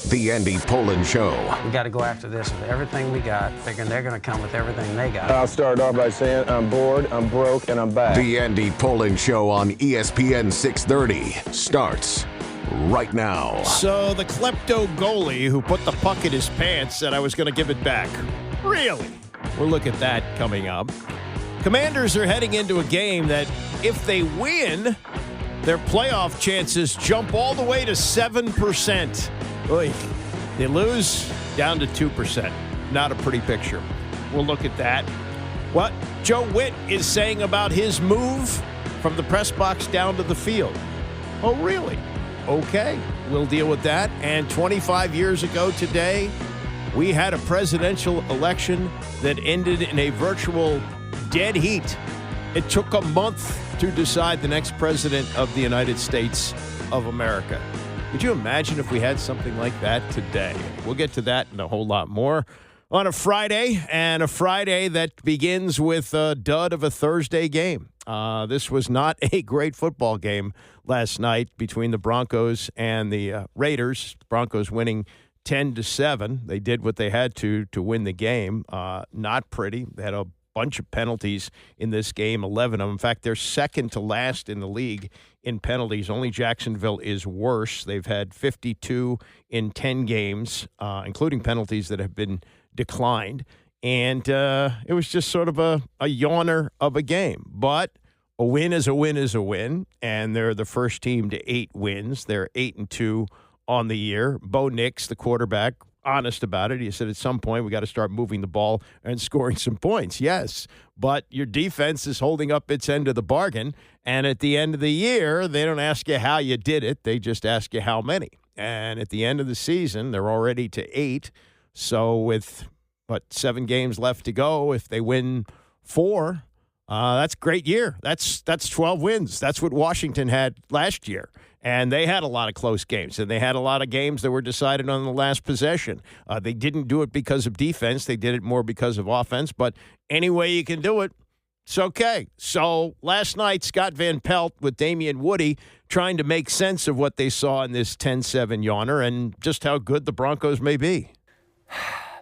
The Andy Pollin Show. We got to go after this with everything we got, figuring they're going to come with everything they got. I'll start off by saying I'm bored, I'm broke, and I'm back. The Andy Pollin Show on ESPN 630 starts right now. So the klepto goalie who put the puck in his pants said I was going to give it back. Really? We'll look at that coming up. Commanders are heading into a game that if they win, their playoff chances jump all the way to 7%. Oy. They lose, down to 2%. Not a pretty picture. We'll look at that. What Joe Whitt is saying about his move from the press box down to the field. Oh, really? Okay, we'll deal with that. And 25 years ago today, we had a presidential election that ended in a virtual dead heat. It took a month to decide the next president of the United States of America. Could you imagine if we had something like that today? We'll get to that and a whole lot more on a Friday, and a Friday that begins with a dud of a Thursday game. This was not a great football game last night between the Broncos and the Raiders. Broncos winning 10-7. They did what they had to win the game. Not pretty. They had a bunch of penalties in this game, 11 of them. In fact, they're second to last in the league in penalties. Only Jacksonville is worse. They've had 52 in 10 games, including penalties that have been declined. And it was just sort of a yawner of a game. But a win is a win is a win, and they're the first team to 8 wins. They're 8-2 on the year. Bo Nix, the quarterback, honest about it. He said at some point we got to start moving the ball and scoring some points. Yes, but your defense is holding up its end of the bargain, and at the end of the year, they don't ask you how you did it. They just ask you how many. And at the end of the season, they're already to 8. So with, 7 games left to go, if they win 4, that's a great year. That's 12 wins. That's what Washington had last year. And they had a lot of close games, and they had a lot of games that were decided on the last possession. They didn't do it because of defense. They did it more because of offense. But any way you can do it, it's okay. So last night, Scott Van Pelt with Damian Woody trying to make sense of what they saw in this 10-7 yawner and just how good the Broncos may be.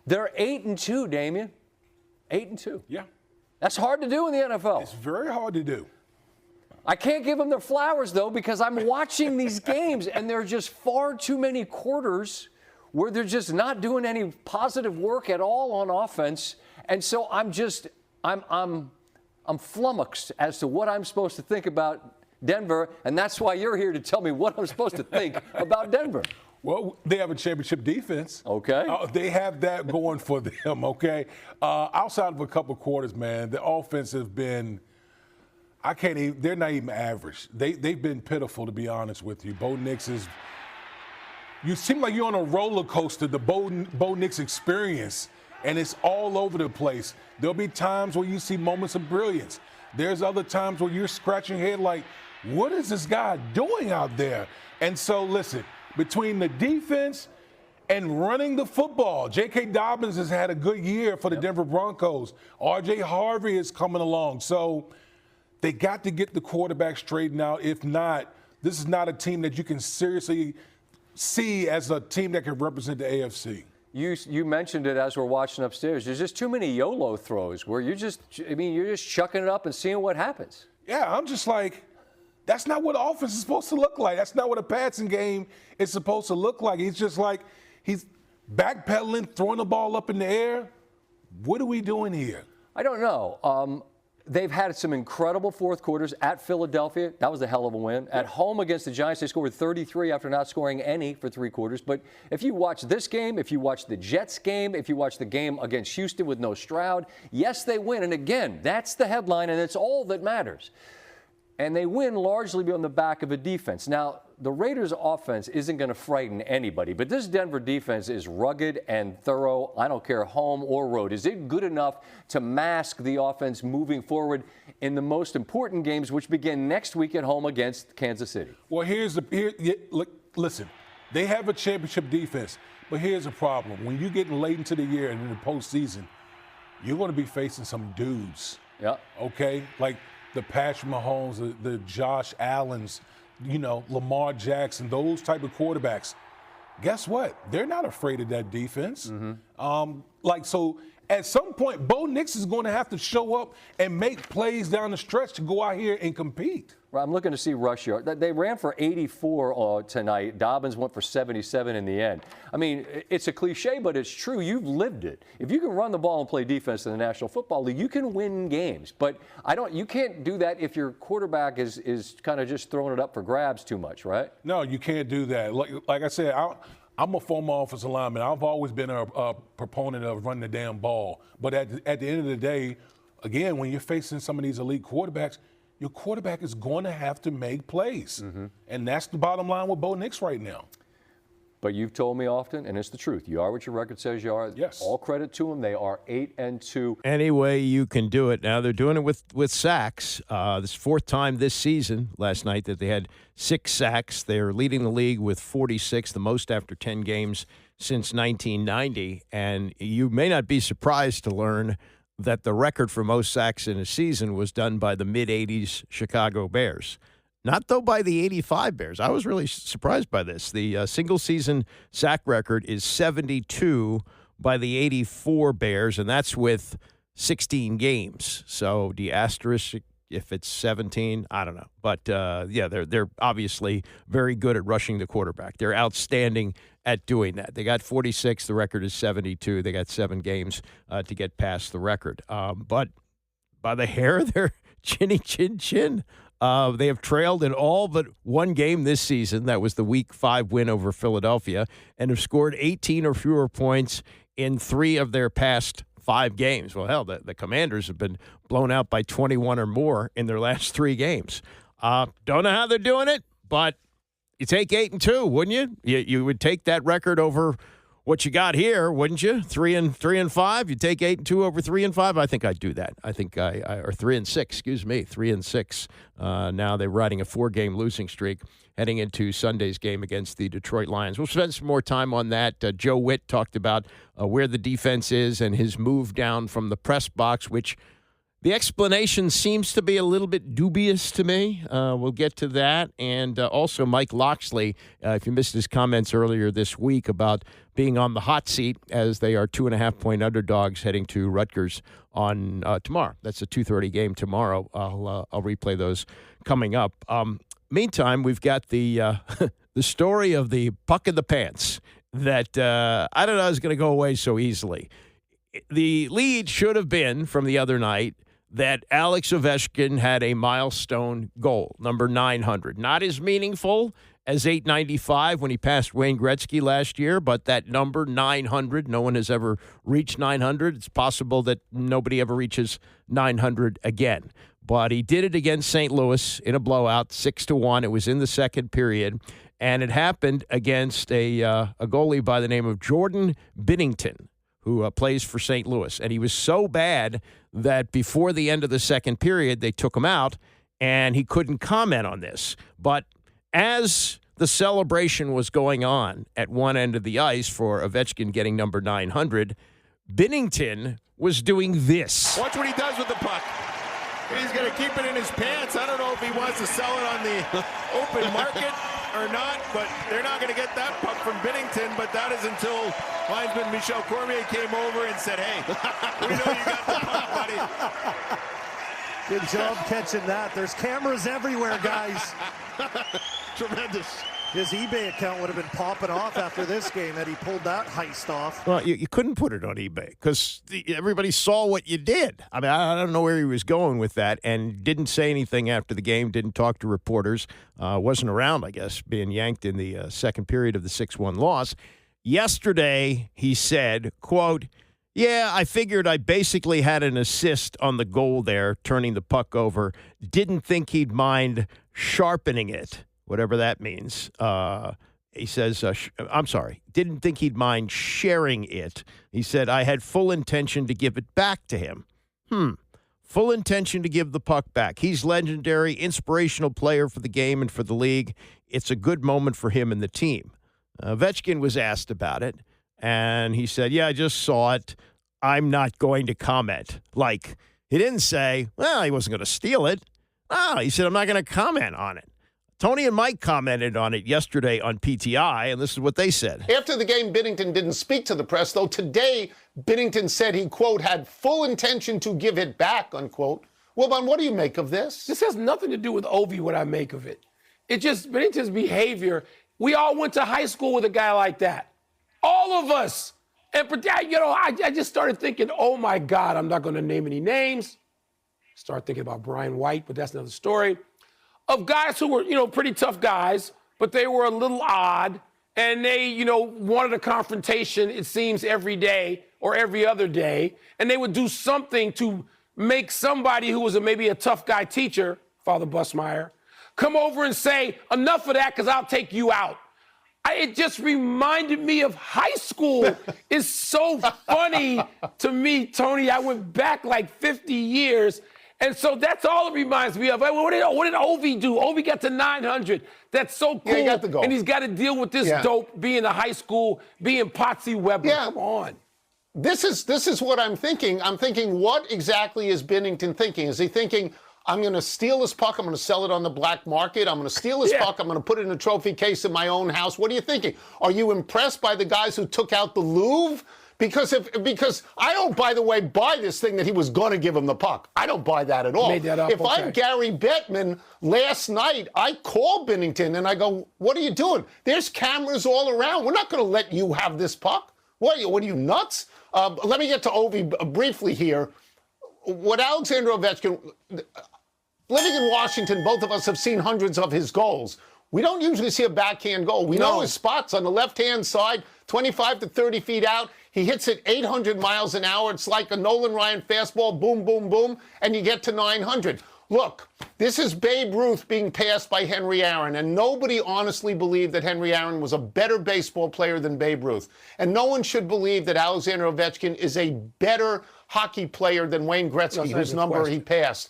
They're 8-2, Damian. 8-2. Yeah. That's hard to do in the NFL. It's very hard to do. I can't give them their flowers, though, because I'm watching these games, and there are just far too many quarters where they're just not doing any positive work at all on offense. And so I'm flummoxed as to what I'm supposed to think about Denver, and that's why you're here to tell me what I'm supposed to think about Denver. Well, they have a championship defense. Okay. They have that going for them, okay? Outside of a couple quarters, man, the offense has been – they're not even average. They've been pitiful, to be honest with you. Bo Nix is – you seem like you're on a roller coaster, the Bo Nix experience, and it's all over the place. There'll be times where you see moments of brilliance. There's other times where you're scratching your head like, what is this guy doing out there? And so, listen, between the defense and running the football, J.K. Dobbins has had a good year for the Denver Broncos. R.J. Harvey is coming along. So they got to get the quarterback straightened out. If not, this is not a team that you can seriously see as a team that can represent the AFC. You mentioned it as we're watching upstairs. There's just too many YOLO throws where you're just chucking it up and seeing what happens. Yeah, I'm just like, that's not what offense is supposed to look like. That's not what a passing game is supposed to look like. He's just like, he's backpedaling, throwing the ball up in the air. What are we doing here? I don't know. They've had some incredible fourth quarters at Philadelphia. That was a hell of a win. At home against the Giants, they scored 33 after not scoring any for 3 quarters. But if you watch this game, if you watch the Jets game, if you watch the game against Houston with no Stroud, yes, they win. And again, that's the headline, and it's all that matters. And they win largely on the back of a defense. Now, the Raiders' offense isn't going to frighten anybody, but this Denver defense is rugged and thorough. I don't care home or road. Is it good enough to mask the offense moving forward in the most important games, which begin next week at home against Kansas City? Well, listen, they have a championship defense, but here's the problem. When you get late into the year and in the postseason, you're going to be facing some dudes. Yeah. Okay? Like the Patrick Mahomes, the Josh Allens, Lamar Jackson, those type of quarterbacks. guess what? They're not afraid of that defense. So at some point, Bo Nix is going to have to show up and make plays down the stretch to go out here and compete. Well, I'm looking to see rush yard. They ran for 84 tonight. Dobbins went for 77 in the end. I mean, it's a cliche, but it's true. You've lived it. If you can run the ball and play defense in the National Football League, you can win games. But you can't do that if your quarterback is kind of just throwing it up for grabs too much, right? No, you can't do that. Like I said, I'm a former offensive lineman. I've always been a proponent of running the damn ball. But at the end of the day, again, when you're facing some of these elite quarterbacks, your quarterback is going to have to make plays. And that's the bottom line with Bo Nix right now. But you've told me often, and it's the truth, you are what your record says you are. Yes. All credit to them. They are 8-2. Any way you can do it. Now, they're doing it with sacks. This fourth time this season, last night, that they had 6 sacks. They're leading the league with 46, the most after 10 games since 1990. And you may not be surprised to learn that the record for most sacks in a season was done by the mid-'80s Chicago Bears. Not, though, by the 85 Bears. I was really surprised by this. The single-season sack record is 72 by the 84 Bears, and that's with 16 games. So do you asterisk if it's 17? I don't know. But, they're obviously very good at rushing the quarterback. They're outstanding at doing that. They got 46. The record is 72. They got 7 games to get past the record. But by the hair, they're chinny chin chin. They have trailed in all but one game this season. That was the Week 5 win over Philadelphia, and have scored 18 or fewer points in 3 of their past 5 games. Well, hell, the Commanders have been blown out by 21 or more in their last 3 games. Don't know how they're doing it, but you take 8-2, wouldn't you? You would take that record over what you got here, wouldn't you? 3-5. You take 8-2 over 3-5. I think I'd do that. I think or 3-6. Excuse me, 3-6. Now they're riding a 4-game losing streak heading into Sunday's game against the Detroit Lions. We'll spend some more time on that. Joe Whitt talked about where the defense is and his move down from the press box, which the explanation seems to be a little bit dubious to me. We'll get to that. And also Mike Loxley, if you missed his comments earlier this week about being on the hot seat as they are 2.5-point underdogs heading to Rutgers on tomorrow. That's a 2:30 game tomorrow. I'll replay those coming up. Meantime, we've got the the story of the puck in the pants that I don't know is going to go away so easily. The lead should have been from the other night that Alex Ovechkin had a milestone goal, number 900. Not as meaningful as 895 when he passed Wayne Gretzky last year, but that number 900, no one has ever reached 900. It's possible that nobody ever reaches 900 again. But he did it against St. Louis in a blowout, 6-1. It was in the second period, and it happened against a goalie by the name of Jordan Binnington, who plays for St. Louis. And he was so bad that before the end of the second period, they took him out, and he couldn't comment on this. But as the celebration was going on at one end of the ice for Ovechkin getting number 900, Binnington was doing this. Watch what he does with the puck. He's going to keep it in his pants. I don't know if he wants to sell it on the open market or not, but they're not going to get that puck from Binnington. But that is until linesman Michel Cormier came over and said, hey, we know you got the puck, buddy. Good job catching that. There's cameras everywhere, guys. Tremendous. His eBay account would have been popping off after this game had he pulled that heist off. Well, you couldn't put it on eBay because everybody saw what you did. I mean, I don't know where he was going with that, and didn't say anything after the game, didn't talk to reporters, wasn't around, I guess, being yanked in the second period of the 6-1 loss. Yesterday, he said, quote, yeah, I figured I basically had an assist on the goal there, turning the puck over. Didn't think he'd mind sharpening it. Whatever that means. He says, I'm sorry, didn't think he'd mind sharing it. He said, I had full intention to give it back to him. Full intention to give the puck back. He's legendary, inspirational player for the game and for the league. It's a good moment for him and the team. Ovechkin was asked about it, and he said, yeah, I just saw it. I'm not going to comment. Like, he didn't say, well, he wasn't going to steal it. No, he said, I'm not going to comment on it. Tony and Mike commented on it yesterday on PTI, and this is what they said. After the game, Binnington didn't speak to the press, though today Binnington said he, quote, had full intention to give it back, unquote. Wilbon, what do you make of this? This has nothing to do with Ovi, what I make of it. It's just Binnington's behavior. We all went to high school with a guy like that. All of us. And, I just started thinking, oh, my God, I'm not going to name any names. Start thinking about Brian White, but that's another story. Of guys who were, pretty tough guys, but they were a little odd, and they, wanted a confrontation, it seems, every day or every other day, and they would do something to make somebody who was maybe a tough guy teacher, Father Busmeyer, come over and say, enough of that, because I'll take you out. It just reminded me of high school. It's so funny to me, Tony. I went back like 50 years. And so that's all it reminds me of. What did Ovi do? Ovi got to 900. That's so cool. Yeah, he got the goal. And he's got to deal with this dope, being a high school, being Potsy Weber. Yeah. Come on. This is what I'm thinking. I'm thinking, what exactly is Binnington thinking? Is he thinking, I'm going to steal this puck, I'm going to sell it on the black market, I'm going to steal this puck, I'm going to put it in a trophy case in my own house? What are you thinking? Are you impressed by the guys who took out the Louvre? Because I don't, by the way, buy this thing that he was going to give him the puck. I don't buy that at all. Made that up, if I'm Gary Bettman, last night I called Binnington and I go, what are you doing? There's cameras all around. We're not going to let you have this puck. What are you nuts? Let me get to Ovi briefly here. What Alexander Ovechkin, living in Washington, both of us have seen hundreds of his goals. We don't usually see a backhand goal. We know his spots on the left-hand side, 25 to 30 feet out. He hits it 800 miles an hour. It's like a Nolan Ryan fastball, boom, boom, boom, and you get to 900. Look, this is Babe Ruth being passed by Henry Aaron, and nobody honestly believed that Henry Aaron was a better baseball player than Babe Ruth. And no one should believe that Alexander Ovechkin is a better hockey player than Wayne Gretzky, whose number he passed.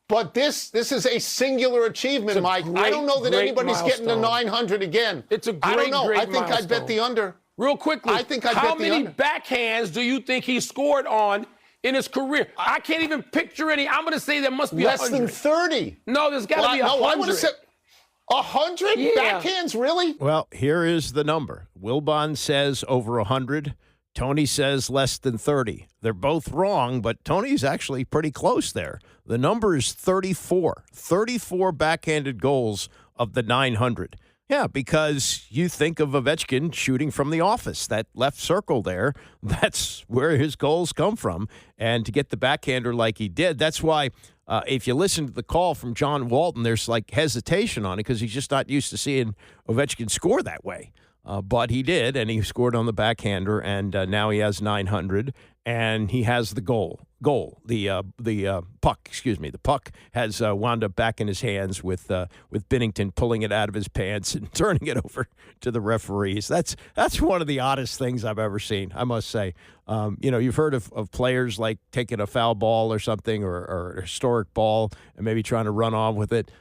But this is a singular achievement, Mike. I don't know that anybody's getting to 900 again. It's a great, I don't know. Great I think milestone. I'd bet the under. Real quickly, I think I'd bet the under. How many backhands do you think he scored on in his career? I can't even picture any. I'm going to say there must be less 100. Than 30. No, there's got to be 100. No, I would have said 100 backhands, really? Well, here is the number. Wilbon says over 100. Tony says less than 30. They're both wrong, but Tony's actually pretty close there. The number is 34. 34 backhanded goals of the 900. Yeah, because you think of Ovechkin shooting from the office, that left circle there, that's where his goals come from. And to get the backhander like he did, that's why if you listen to the call from John Walton, there's like hesitation on it because he's just not used to seeing Ovechkin score that way. But he did, and he scored on the backhander, and now he has 900, and he has the goal. The puck, excuse me. The puck has wound up back in his hands with Binnington pulling it out of his pants and turning it over to the referees. That's one of the oddest things I've ever seen, I must say. You've heard of players like taking a foul ball or something or a historic ball and maybe trying to run on with it.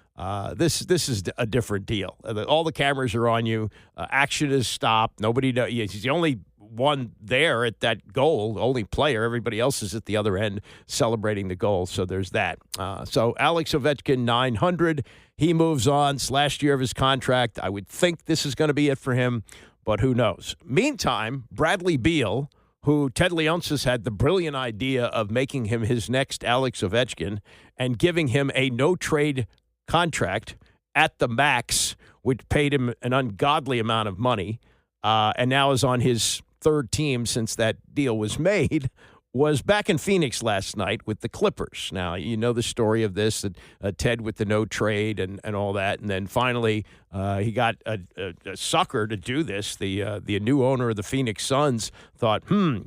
This is a different deal. All the cameras are on you. Action is stopped. Nobody knows. He's the only one there at that goal, only player. Everybody else is at the other end celebrating the goal. So there's that. So Alex Ovechkin, 900. He moves on. It's last year of his contract. I would think this is going to be it for him, but who knows? Meantime, Bradley Beal, who Ted Leonsis had the brilliant idea of making him his next Alex Ovechkin and giving him a no-trade contract at the max, which paid him an ungodly amount of money, and now is on his third team since that deal was made, was back in Phoenix last night with the Clippers. Now, you know the story of this, that Ted with the no trade and all that, and then finally he got a sucker to do this. The new owner of the Phoenix Suns thought,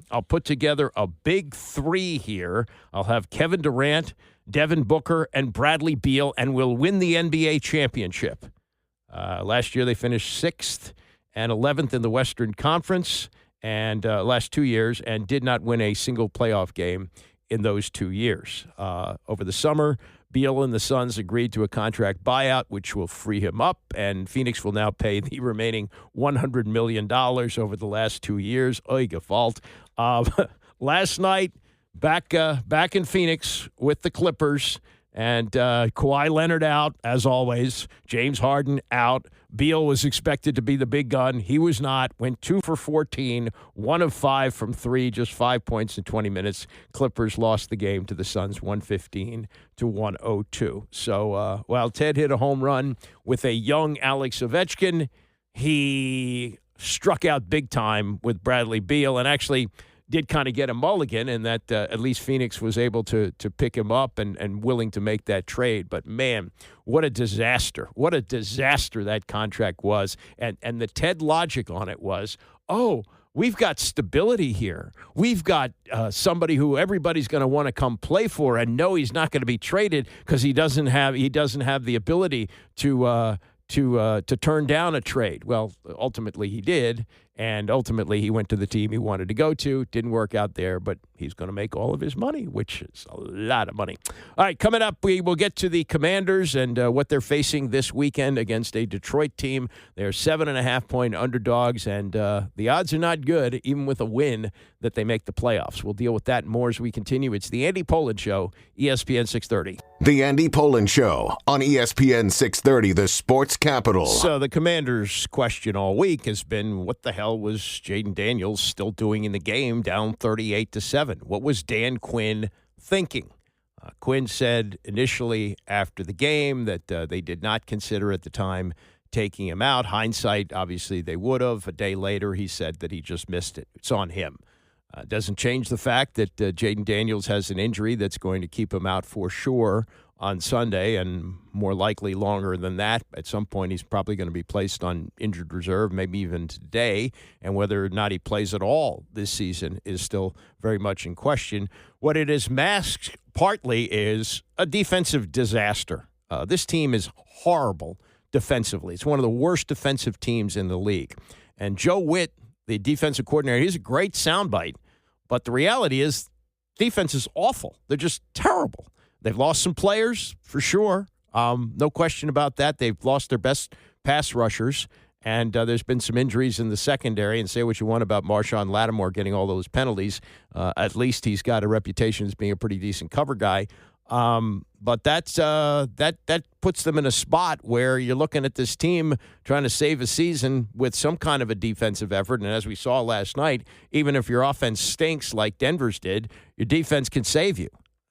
I'll put together a big three here. I'll have Kevin Durant, Devin Booker, and Bradley Beal, and we'll win the NBA championship. Last year they finished 6th and 11th in the Western Conference, and last 2 years, and did not win a single playoff game in those 2 years. Over the summer, Beal and the Suns agreed to a contract buyout, which will free him up, and Phoenix will now pay the remaining $100 million over the last 2 years. Oiga fault. Last night, back in Phoenix with the Clippers, And Kawhi Leonard out, as always. James Harden out. Beal was expected to be the big gun. He was not. Went 2 for 14, 1 of 5 from 3, just 5 points in 20 minutes. Clippers lost the game to the Suns 115-102. So while Ted hit a home run with a young Alex Ovechkin, he struck out big time with Bradley Beal and actually did kind of get a mulligan in that at least Phoenix was able to pick him up and willing to make that trade. But, man, what a disaster. What a disaster that contract was. And the Ted logic on it was, we've got stability here. We've got somebody who everybody's going to want to come play for and know he's not going to be traded because he doesn't have the ability to turn down a trade. Well, ultimately he did, and ultimately he went to the team he wanted to go to. Didn't work out there, but he's going to make all of his money, which is a lot of money. All right, coming up, we will get to the Commanders and what they're facing this weekend against a Detroit team. They're 7.5-point underdogs, and the odds are not good, even with a win, that they make the playoffs. We'll deal with that and more as we continue. It's the Andy Pollin Show, ESPN 630. The Andy Pollin Show on ESPN 630, the sports capital. So the Commanders' question all week has been, what the hell was Jaden Daniels still doing in the game down 38-7? What was Dan Quinn thinking? Quinn said initially after the game that they did not consider at the time taking him out. Hindsight, obviously they would have. A day later, he said that he just missed it. It's on him. Doesn't change the fact that Jaden Daniels has an injury that's going to keep him out for sure on Sunday, and more likely longer than that. At some point, he's probably going to be placed on injured reserve, maybe even today, and whether or not he plays at all this season is still very much in question. What it is masked partly is a defensive disaster. This team is horrible defensively. It's one of the worst defensive teams in the league. And Joe Whitt, the defensive coordinator, he's a great soundbite, but the reality is defense is awful. They're just terrible. They've lost some players, for sure. No question about that. They've lost their best pass rushers, and there's been some injuries in the secondary. And say what you want about Marshawn Lattimore getting all those penalties. At least he's got a reputation as being a pretty decent cover guy. But that puts them in a spot where you're looking at this team trying to save a season with some kind of a defensive effort. And as we saw last night, even if your offense stinks like Denver's did, your defense can save you.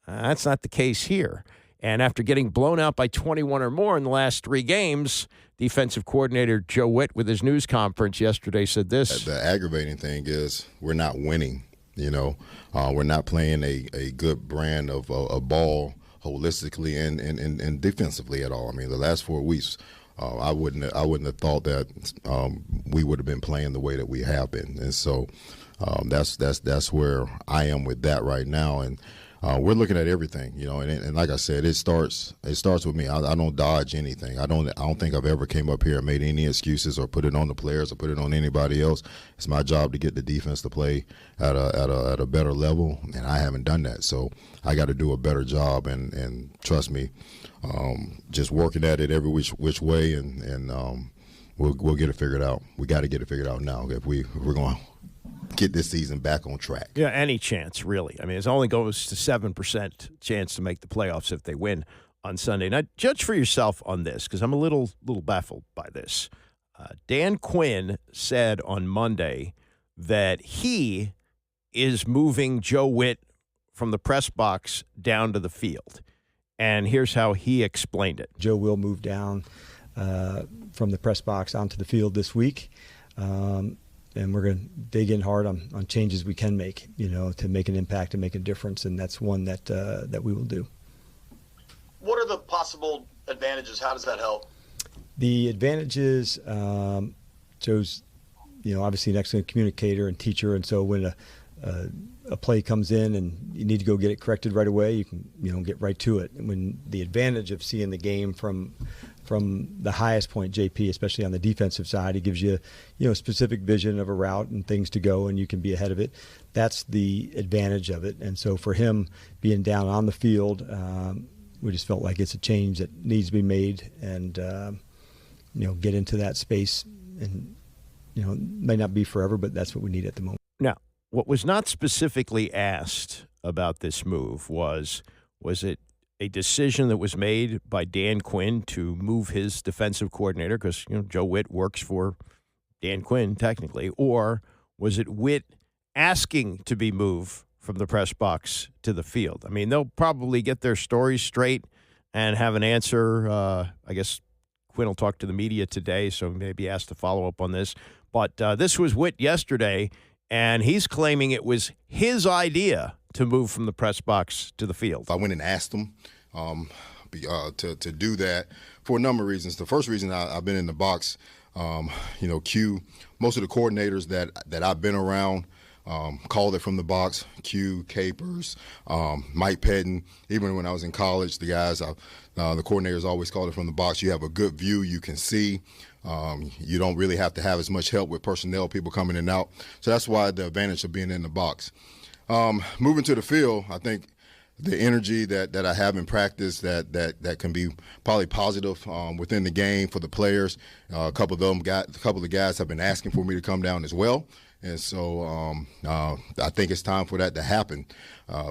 That's not the case here. And after getting blown out by 21 or more in the last 3 games, defensive coordinator Joe Whitt, with his news conference yesterday, said this. The aggravating thing is we're not winning. We're not playing a good brand of a ball holistically and defensively at all. I mean, the last 4 weeks, I wouldn't have thought that we would have been playing the way that we have been. And so that's where I am with that right now. And we're looking at everything, and like I said, it starts with me. I don't dodge anything. I don't think I've ever came up here and made any excuses or put it on the players or put it on anybody else. It's my job to get the defense to play at a better level, and I haven't done that. So I got to do a better job, and trust me, just working at it every which way, and we'll get it figured out. We got to get it figured out now if we're going to get this season back on track. Yeah, any chance, really. I mean, it only goes to 7% chance to make the playoffs if they win on Sunday. Now, judge for yourself on this, because I'm a little baffled by this. Dan Quinn said on Monday that he is moving Joe Whitt from the press box down to the field. And here's how he explained it. Joe will move down from the press box onto the field this week. And we're going to dig in hard on changes we can make, to make an impact and make a difference. And that's one that we will do. What are the possible advantages? How does that help? The advantages, Joe's, obviously an excellent communicator and teacher. And so when a play comes in and you need to go get it corrected right away, you can, get right to it. And when the advantage of seeing the game from the highest point, JP, especially on the defensive side, it gives you, a specific vision of a route and things to go, and you can be ahead of it. That's the advantage of it. And so for him being down on the field, we just felt like it's a change that needs to be made, and get into that space. And it may not be forever, but that's what we need at the moment. Now, what was not specifically asked about this move was it a decision that was made by Dan Quinn to move his defensive coordinator, because Joe Whitt works for Dan Quinn technically, or was it Whitt asking to be moved from the press box to the field? I mean, they'll probably get their stories straight and have an answer. I guess Quinn will talk to the media today, so maybe asked to follow up on this. But this was Whitt yesterday, and he's claiming it was his idea to move from the press box to the field. I went and asked him to do that for a number of reasons. The first reason I've been in the box, Q, most of the coordinators that I've been around called it from the box. Q, Capers, Mike Pettin. Even when I was in college, the guys, the coordinators always called it from the box. You have a good view. You can see. You don't really have to have as much help with personnel, people coming in and out. So that's why the advantage of being in the box. Moving to the field, I think the energy that I have in practice that can be probably positive within the game for the players. A couple of the guys have been asking for me to come down as well. And so I think it's time for that to happen.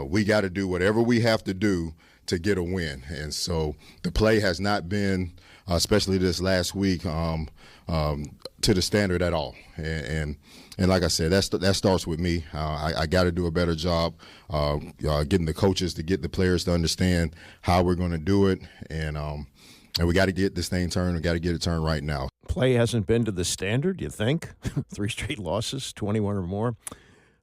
We got to do whatever we have to do to get a win. And so the play has not been, especially this last week, to the standard at all. And like I said, that starts with me. I got to do a better job getting the coaches to get the players to understand how we're going to do it. And we got to get this thing turned. We got to get it turned right now. Play hasn't been to the standard, you think? 3 straight losses, 21 or more.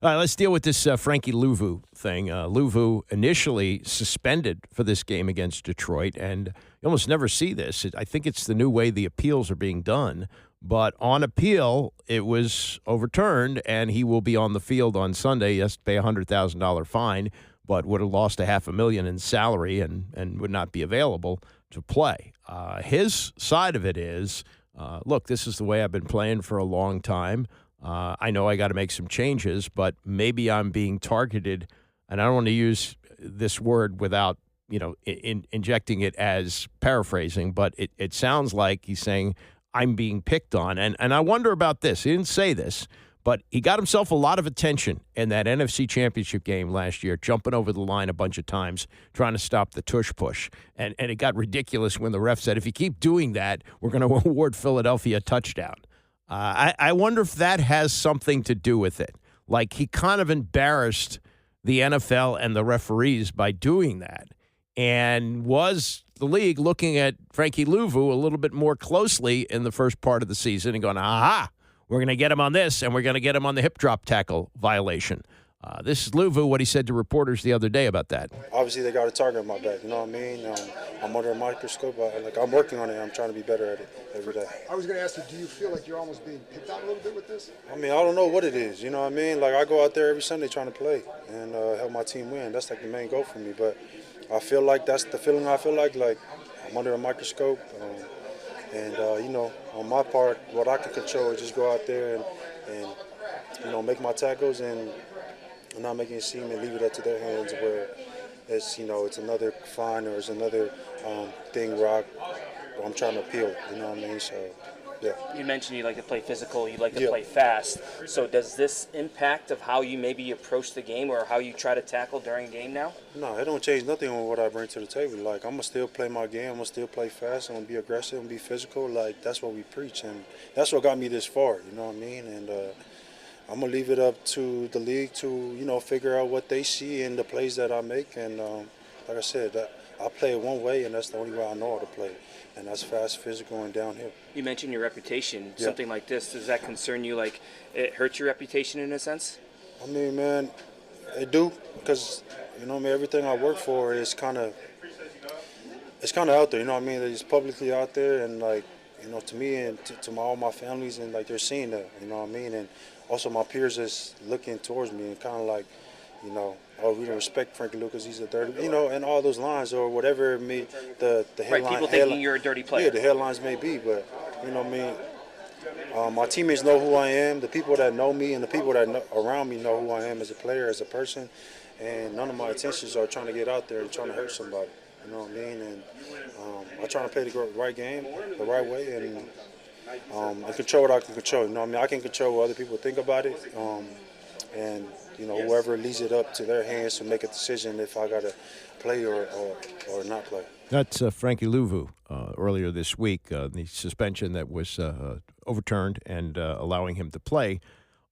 All right, let's deal with this Frankie Luvu thing. Luvu initially suspended for this game against Detroit, and you almost never see this. I think it's the new way the appeals are being done. But on appeal, it was overturned, and he will be on the field on Sunday. He has to pay a $100,000 fine, but would have lost $500,000 in salary and would not be available to play. His side of it is, look, this is the way I've been playing for a long time. I know I got to make some changes, but maybe I'm being targeted, and I don't want to use this word without, injecting it as paraphrasing, but it sounds like he's saying I'm being picked on. And I wonder about this. He didn't say this, but he got himself a lot of attention in that NFC Championship game last year, jumping over the line a bunch of times, trying to stop the tush push. And it got ridiculous when the ref said, if you keep doing that, we're going to award Philadelphia a touchdown. I wonder if that has something to do with it. Like, he kind of embarrassed the NFL and the referees by doing that. And was the league looking at Frankie Luvu a little bit more closely in the first part of the season and going, aha, we're going to get him on this, and we're going to get him on the hip drop tackle violation. This is Luvu, what he said to reporters the other day about that. Obviously, they got a target on my back, you know what I mean? I'm under a microscope. I'm working on it. I'm trying to be better at it every day. I was going to ask you, do you feel like you're almost being picked on a little bit with this? I mean, I don't know what it is, you know what I mean? Like, I go out there every Sunday trying to play and help my team win. That's, like, the main goal for me. But I feel like that's the feeling I feel like I'm under a microscope. On my part, what I can control is just go out there and make my tackles and not making it seem and leave it up to their hands where it's another fine or it's another thing where I'm trying to appeal, you know what I mean? So, yeah. You mentioned you like to play physical, you like to play fast. So does this impact of how you maybe approach the game or how you try to tackle during a game now? No, it don't change nothing on what I bring to the table. Like, I'm going to still play my game. I'm going to still play fast. I'm going to be aggressive and be physical. Like, that's what we preach. And that's what got me this far, you know what I mean? And I'm going to leave it up to the league to, figure out what they see in the plays that I make. And like I said, I play it one way, and that's the only way I know how to play. And that's fast, physical, and downhill. You mentioned your reputation. Yeah. Something like this, does that concern you? Like, it hurts your reputation in a sense? I mean, man, it do. Because, everything I work for is kind of out there, you know what I mean? It's publicly out there, and, to me and to all my families, and, they're seeing that, you know what I mean? And also my peers is looking towards me and kind of like, we don't respect Frankie Lucas, he's a dirty, and all those lines or whatever the headline. Right, people thinking you're a dirty player. Yeah, the headlines may be, but, my teammates know who I am, the people that know me and the people that around me know who I am as a player, as a person, and none of my intentions are trying to get out there and trying to hurt somebody, you know what I mean? And I try to play the right game, the right way, and I control what I can control, you know what I mean? I can control what other people think about it. and whoever leaves it up to their hands to make a decision if I got to play or not play. That's Frankie Louvu earlier this week, the suspension that was overturned and allowing him to play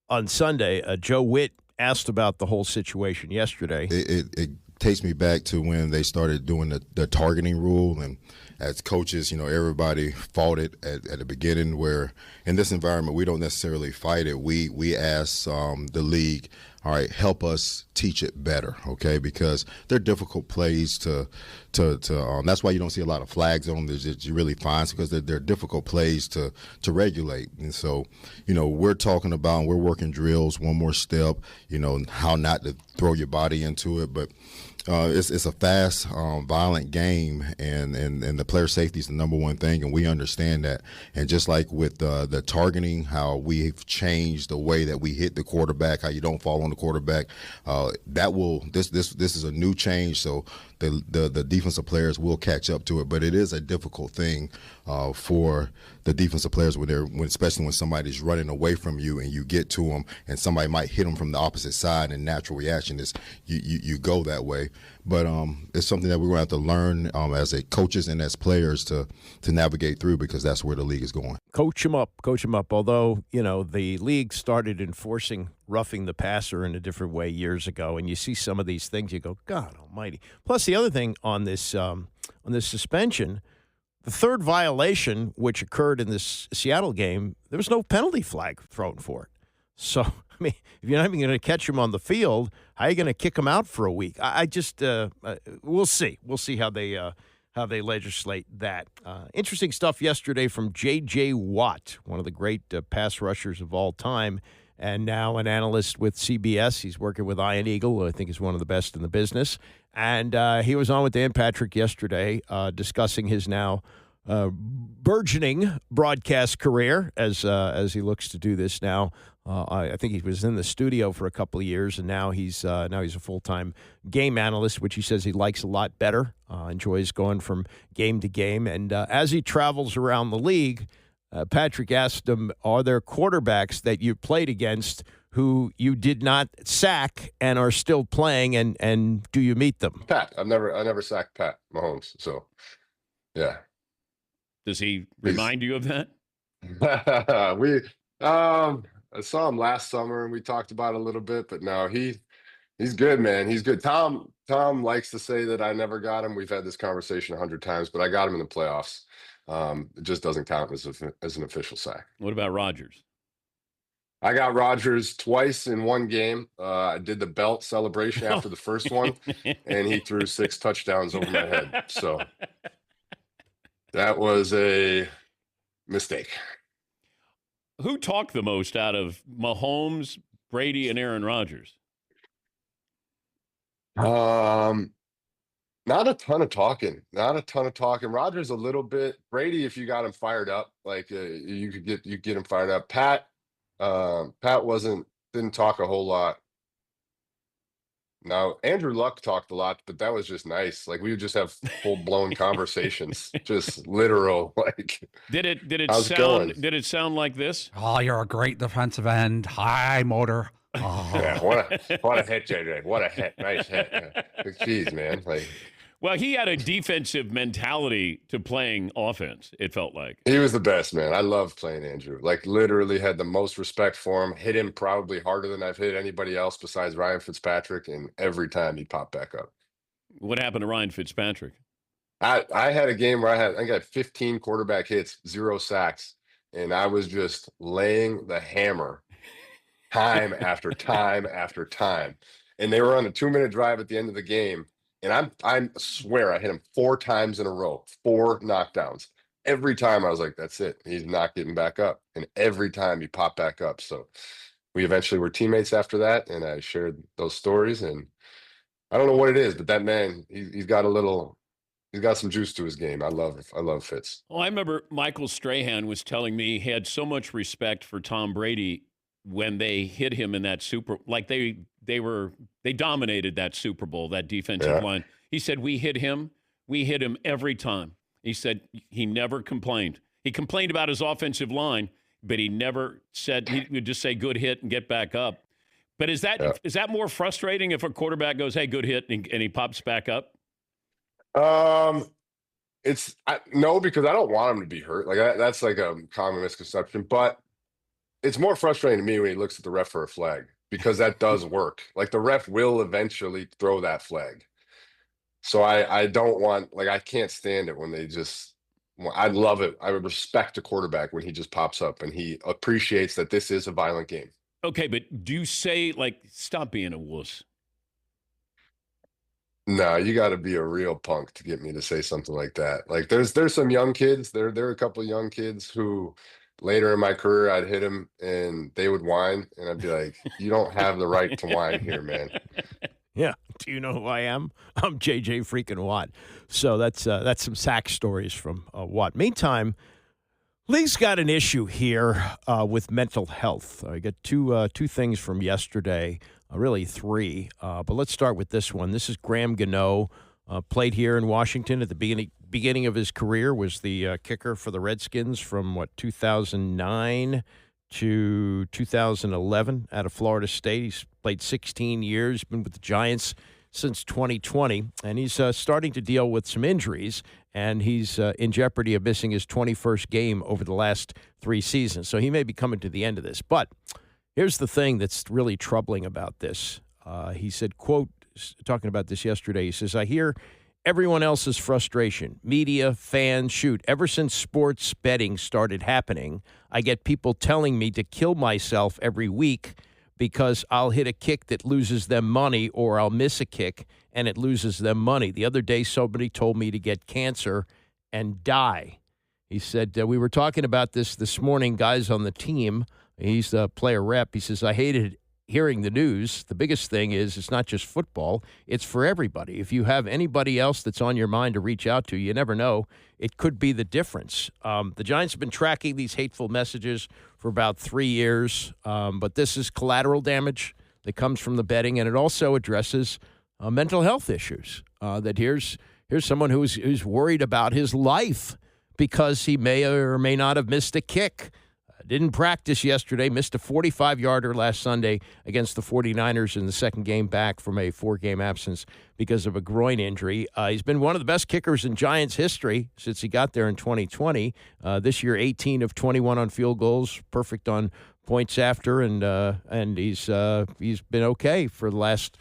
on Sunday. Joe Whitt asked about the whole situation yesterday. It takes me back to when they started doing the targeting rule, and as coaches, everybody fought it at the beginning, where in this environment we don't necessarily fight it. We ask the league, all right, help us teach it better, okay? Because they're difficult plays to that's why you don't see a lot of flags on them. There's really fine because they're difficult plays to regulate. And so, we're talking about, we're working drills, one more step, how not to throw your body into it. But it's a fast, violent game, and the player safety is the number one thing, and we understand that. And just like with the targeting, how we've changed the way that we hit the quarterback, how you don't fall on the quarterback, this is a new change. So the defensive players will catch up to it, but it is a difficult thing for the defensive players especially when somebody's running away from you and you get to them, and somebody might hit them from the opposite side, and natural reaction is you go that way. But it's something that we're going to have to learn as coaches and as players to navigate through, because that's where the league is going. Coach them up. Although, the league started enforcing roughing the passer in a different way years ago, and you see some of these things, you go, God almighty. Plus, the other thing on this suspension, the third violation, which occurred in this Seattle game, there was no penalty flag thrown for it. So, I mean, if you're not even going to catch him on the field, how are you going to kick him out for a week? I just we'll see. We'll see how they legislate that. Interesting stuff yesterday from J.J. Watt, one of the great pass rushers of all time, and now an analyst with CBS. He's working with Iron Eagle, who I think is one of the best in the business. And he was on with Dan Patrick yesterday discussing his now burgeoning broadcast career as he looks to do this now. I think he was in the studio for a couple of years, and now he's a full-time game analyst, which he says he likes a lot better, enjoys going from game to game. And as he travels around the league, Patrick asked him, are there quarterbacks that you played against who you did not sack and are still playing, and do you meet them? Pat. I never sacked Pat Mahomes, so yeah. Does he remind you of that? I saw him last summer and we talked about it a little bit, but no, he's good, man. He's good. Tom likes to say that I never got him. We've had this conversation 100 times, but I got him in the playoffs. It just doesn't count as an official sack. What about Rodgers? I got Rodgers twice in one game. I did the belt celebration after the first one, and he threw 6 touchdowns over my head. So that was a mistake. Who talked the most out of Mahomes, Brady, and Aaron Rodgers? Not a ton of talking. Rodgers a little bit. Brady, if you got him fired up, like you get him fired up. Pat didn't talk a whole lot. Now, Andrew Luck talked a lot, but that was just nice. Like, we would just have full-blown conversations, just literal. Like, did it sound like this? Oh, you're a great defensive end. High motor. Oh. Yeah, what a hit, JJ. What a hit. Nice hit. Jeez, man. Like, well, he had a defensive mentality to playing offense, it felt like. He was the best, man. I loved playing Andrew. Like, literally had the most respect for him. Hit him probably harder than I've hit anybody else besides Ryan Fitzpatrick, and every time he popped back up. What happened to Ryan Fitzpatrick? I had a game where I think I had 15 quarterback hits, 0 sacks, and I was just laying the hammer time after time after time. And they were on a 2-minute drive at the end of the game. And I swear I hit him 4 times in a row, 4 knockdowns. Every time I was like, that's it. He's not getting back up. And every time he popped back up. So we eventually were teammates after that. And I shared those stories. And I don't know what it is, but that man, he's got some juice to his game. I love Fitz. Well, I remember Michael Strahan was telling me he had so much respect for Tom Brady when they hit him in that they dominated that Super Bowl, that defensive line. He said, we hit him every time. He said he never complained. He complained about his offensive line, but he never said, he would just say good hit and get back up. But is that more frustrating if a quarterback goes, "Hey, good hit," and he pops back up? No, because I don't want him to be hurt. Like that's like a common misconception. But it's more frustrating to me when he looks at the ref for a flag, because that does work. Like the ref will eventually throw that flag. So I don't want, like, I can't stand it when they just. I love it. I would respect a quarterback when he just pops up and he appreciates that this is a violent game. Okay, but do you say, like, stop being a wuss? No, you got to be a real punk to get me to say something like that. Like, there's some young kids. There are a couple of young kids who later in my career I'd hit them and they would whine, and I'd be like, "You don't have the right to whine here, man." Yeah. Do you know who I am? I'm JJ freaking Watt. So that's some sack stories from Watt. Meantime, Lee's got an issue here with mental health. I got two things from yesterday, really three. But let's start with this one. This is Graham Gano, played here in Washington at the beginning of his career, was the kicker for the Redskins from, 2009 to 2011 out of Florida State. He's played 16 years, been with the Giants since 2020, and he's starting to deal with some injuries, and he's in jeopardy of missing his 21st game over the last 3 seasons. So he may be coming to the end of this. But here's the thing that's really troubling about this. He said, quote, talking about this yesterday, he says, "I hear everyone else's frustration, media, fans, shoot. Ever since sports betting started happening, I get people telling me to kill myself every week because I'll hit a kick that loses them money, or I'll miss a kick and it loses them money. The other day, somebody told me to get cancer and die." He said, we were talking about this morning, guys on the team. He's the player rep. He says, "I hated hearing the news. The biggest thing is it's not just football. It's for everybody. If you have anybody else that's on your mind to reach out to, you never know. It could be the difference." The Giants have been tracking these hateful messages for about 3 years, but this is collateral damage that comes from the betting, and it also addresses mental health issues. That here's someone who's worried about his life because he may or may not have missed a kick. Didn't practice yesterday, missed a 45-yarder last Sunday against the 49ers in the second game back from a 4-game absence because of a groin injury. He's been one of the best kickers in Giants history since he got there in 2020. This year, 18 of 21 on field goals, perfect on points after, and he's been okay for the last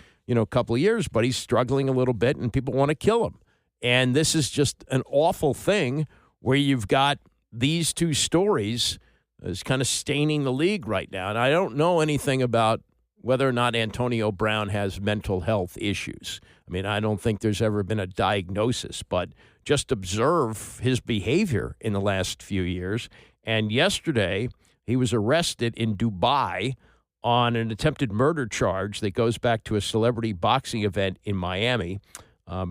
couple of years, but he's struggling a little bit, and people want to kill him. And this is just an awful thing where you've got these two stories is kind of staining the league right now. And I don't know anything about whether or not Antonio Brown has mental health issues. I mean, I don't think there's ever been a diagnosis, but just observe his behavior in the last few years. And yesterday, he was arrested in Dubai on an attempted murder charge that goes back to a celebrity boxing event in Miami.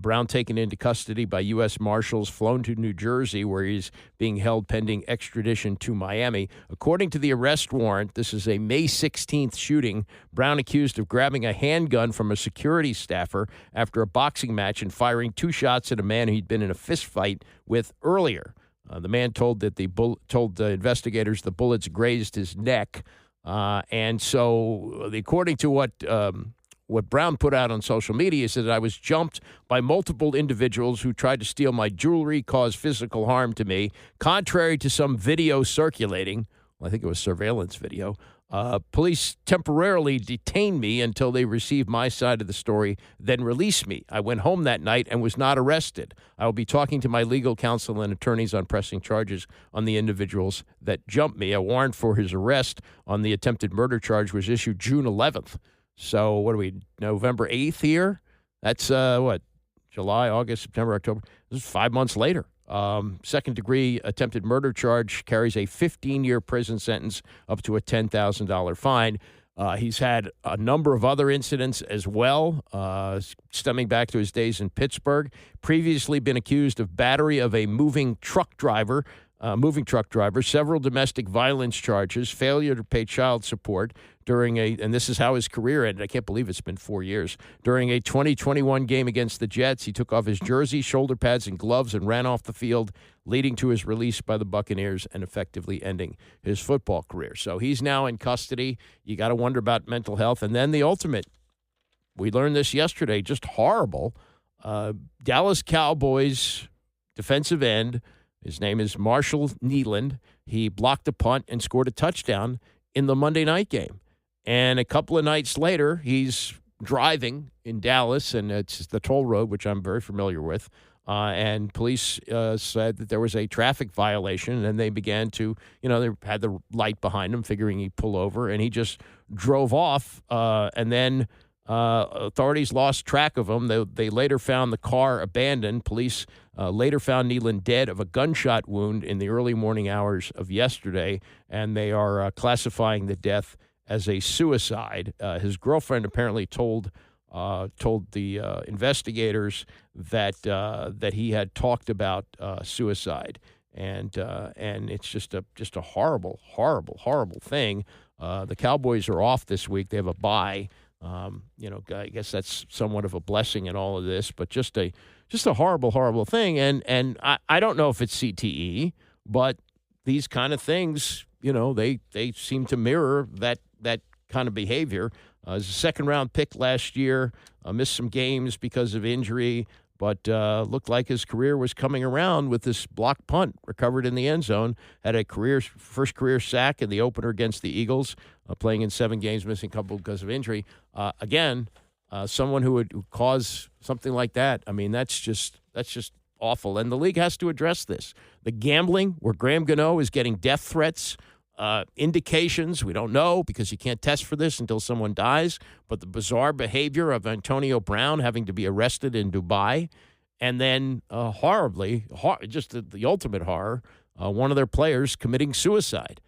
Brown taken into custody by U.S. Marshals, flown to New Jersey, where he's being held pending extradition to Miami. According to the arrest warrant, this is a May 16th shooting. Brown accused of grabbing a handgun from a security staffer after a boxing match and firing 2 shots at a man he'd been in a fist fight with earlier. The man told the investigators the bullets grazed his neck. And so, according to what Brown put out on social media, said that I was jumped by multiple individuals who tried to steal my jewelry, cause physical harm to me. Contrary to some video circulating, well, I think it was surveillance video, police temporarily detained me until they received my side of the story, then released me. I went home that night and was not arrested. I will be talking to my legal counsel and attorneys on pressing charges on the individuals that jumped me. A warrant for his arrest on the attempted murder charge was issued June 11th. So what are we, November 8th here? That's, July, August, September, October. This is 5 months later. Second-degree attempted murder charge carries a 15-year prison sentence up to a $10,000 fine. He's had a number of other incidents as well, stemming back to his days in Pittsburgh. Previously been accused of battery of a moving truck driver moving truck driver, several domestic violence charges, failure to pay child support and this is how his career ended. I can't believe it's been 4 years. During a 2021 game against the Jets, he took off his jersey, shoulder pads, and gloves and ran off the field, leading to his release by the Buccaneers and effectively ending his football career. So he's now in custody. You got to wonder about mental health. And then the ultimate, we learned this yesterday, just horrible. Dallas Cowboys defensive end, his name is Marshall Nealand. He blocked a punt and scored a touchdown in the Monday night game. And a couple of nights later, he's driving in Dallas, and it's the toll road, which I'm very familiar with. And police said that there was a traffic violation, and they began to, they had the light behind him, figuring he'd pull over, and he just drove off. And then authorities lost track of him. They later found the car abandoned. Police later found Nealand dead of a gunshot wound in the early morning hours of yesterday, and they are classifying the death as a suicide. His girlfriend apparently told the investigators that he had talked about suicide, and it's just a horrible thing. The Cowboys are off this week; they have a bye. I guess that's somewhat of a blessing in all of this, but just a horrible thing. And I don't know if it's CTE, but these kind of things, they seem to mirror that kind of behavior. As a second-round pick last year, missed some games because of injury, but looked like his career was coming around with this block punt recovered in the end zone. Had a first career sack in the opener against the Eagles, playing in 7 games, missing a couple because of injury. Someone who would cause something like that, I mean, that's just awful. And the league has to address this. The gambling, where Graham Gano is getting death threats, indications, we don't know because you can't test for this until someone dies, but the bizarre behavior of Antonio Brown having to be arrested in Dubai, and then just the ultimate horror, one of their players committing suicide.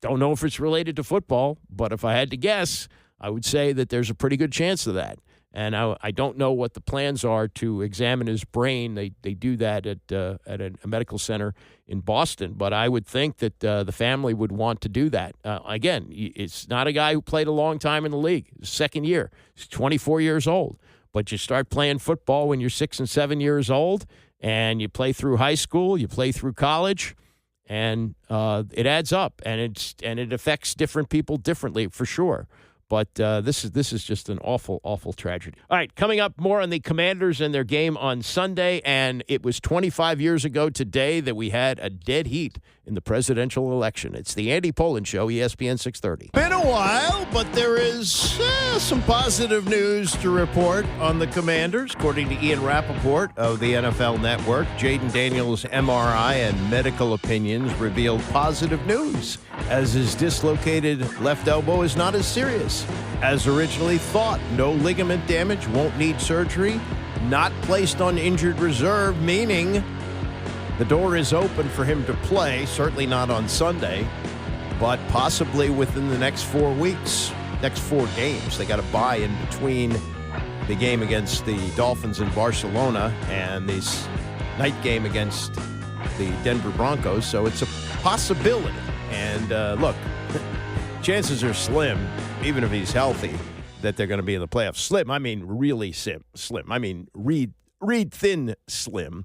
Don't know if it's related to football, but if I had to guess, I would say that there's a pretty good chance of that. And I don't know what the plans are to examine his brain. They do that at a medical center in Boston. But I would think that the family would want to do that. Again, it's not a guy who played a long time in the league. Second year. He's 24 years old. But you start playing football when you're 6 and 7 years old, and you play through high school, you play through college, and it adds up. And it affects different people differently, for sure. But this is just an awful tragedy. All right, coming up, more on the Commanders and their game on Sunday. And it was 25 years ago today that we had a dead heat in the presidential election. It's the Andy Pollin Show, ESPN 630. Been a while, but there is some positive news to report on the Commanders. According to Ian Rappaport of the NFL Network, Jaden Daniels' MRI and medical opinions revealed positive news, as his dislocated left elbow is not as serious as originally thought. No ligament damage, won't need surgery, not placed on injured reserve, meaning the door is open for him to play, certainly not on Sunday, but possibly within the next 4 weeks, next 4 games. They got a bye in between the game against the Dolphins in Barcelona and this night game against the Denver Broncos, so it's a possibility. And look, chances are slim, even if he's healthy, that they're going to be in the playoffs. Slim, I mean really slim. I mean read thin slim.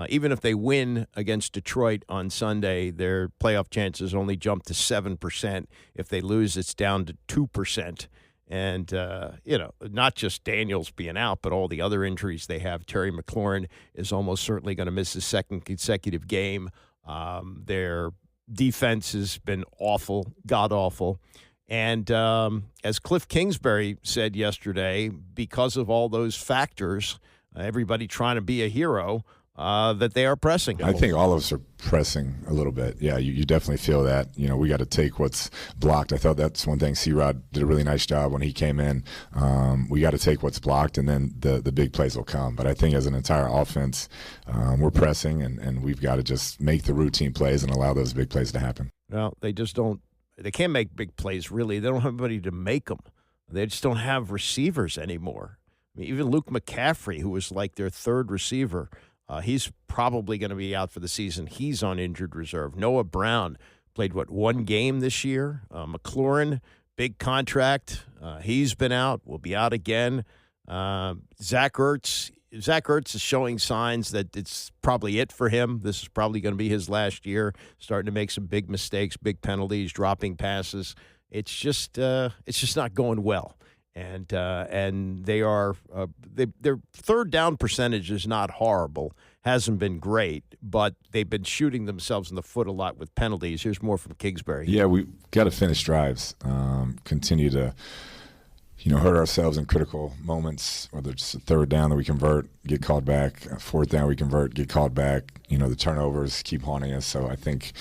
Even if they win against Detroit on Sunday, their playoff chances only jump to 7%. If they lose, it's down to 2%. And, not just Daniels being out, but all the other injuries they have. Terry McLaurin is almost certainly going to miss his second consecutive game. Their defense has been awful, god-awful. And as Kliff Kingsbury said yesterday, because of all those factors, everybody trying to be a hero, that they are pressing. I think all of us are pressing a little bit. Yeah, you definitely feel that. We got to take what's blocked. I thought that's one thing C-Rod did a really nice job when he came in. We got to take what's blocked, and then the big plays will come. But I think as an entire offense, we're pressing, and we've got to just make the routine plays and allow those big plays to happen. Well, they just don't. They can't make big plays, really. They don't have anybody to make them. They just don't have receivers anymore. I mean, even Luke McCaffrey, who was like their third receiver, He's probably going to be out for the season. He's on injured reserve. Noah Brown played, one game this year? McLaurin, big contract. He's been out. Will be out again. Zach Ertz is showing signs that it's probably it for him. This is probably going to be his last year, starting to make some big mistakes, big penalties, dropping passes. It's just not going well. And their third down percentage is not horrible, hasn't been great, but they've been shooting themselves in the foot a lot with penalties. Here's more from Kingsbury. Yeah, we got to finish drives, continue to hurt ourselves in critical moments, whether it's a third down that we convert, get called back, fourth down we convert, get called back. The turnovers keep haunting us. So I think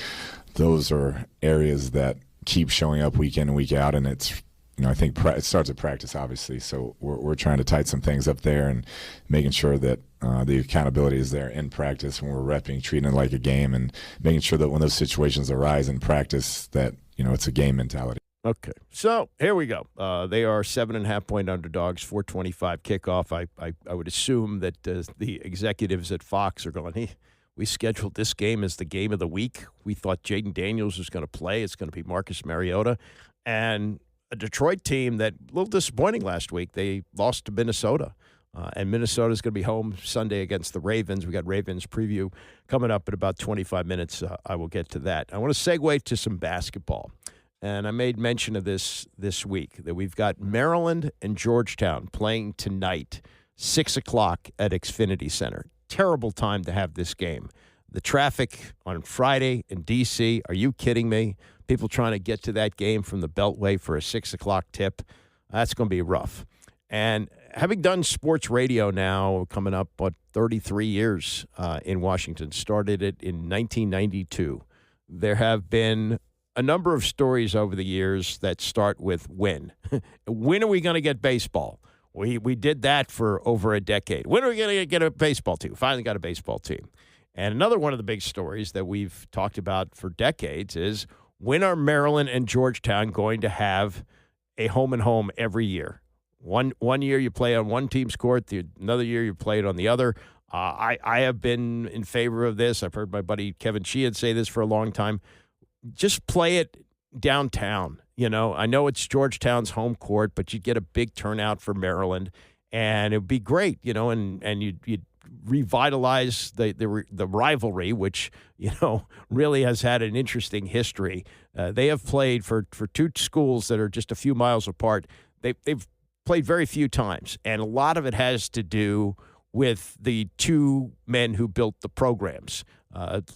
those are areas that keep showing up week in and week out, and it's I think it starts at practice, obviously. So we're trying to tighten some things up there and making sure that the accountability is there in practice when we're repping, treating it like a game, and making sure that when those situations arise in practice that it's a game mentality. Okay, so here we go. They are 7.5-point underdogs, 4:25 kickoff. I would assume that the executives at Fox are going, hey, we scheduled this game as the game of the week. We thought Jaden Daniels was going to play. It's going to be Marcus Mariota. And a Detroit team that a little disappointing last week. They lost to Minnesota. And Minnesota's going to be home Sunday against the Ravens. We got Ravens preview coming up in about 25 minutes. I will get to that. I want to segue to some basketball. And I made mention of this week, that we've got Maryland and Georgetown playing tonight, 6 o'clock at Xfinity Center. Terrible time to have this game. The traffic on Friday in D.C., are you kidding me? People trying to get to that game from the Beltway for a 6 o'clock tip, that's going to be rough. And having done sports radio now, coming up, 33 years in Washington, started it in 1992, there have been a number of stories over the years that start with when. When are we going to get baseball? We did that for over a decade. When are we going to get a baseball team? Finally got a baseball team. And another one of the big stories that we've talked about for decades is, when are Maryland and Georgetown going to have a home and home every year? One year you play on one team's court, another year you play it on the other. I have been in favor of this. I've heard my buddy Kevin Sheehan say this for a long time. Just play it downtown. I know it's Georgetown's home court, but you'd get a big turnout for Maryland, and it would be great, and you'd revitalize the rivalry, which, really has had an interesting history. They have played for two schools that are just a few miles apart. They've played very few times, and a lot of it has to do with the two men who built the programs,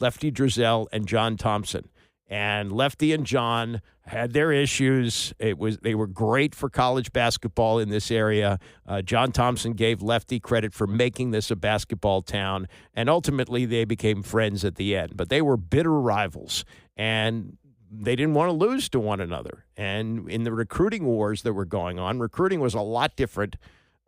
Lefty Driesell and John Thompson. And Lefty and John had their issues. They were great for college basketball in this area. John Thompson gave Lefty credit for making this a basketball town, and ultimately they became friends at the end. But they were bitter rivals, and they didn't want to lose to one another. And in the recruiting wars that were going on, recruiting was a lot different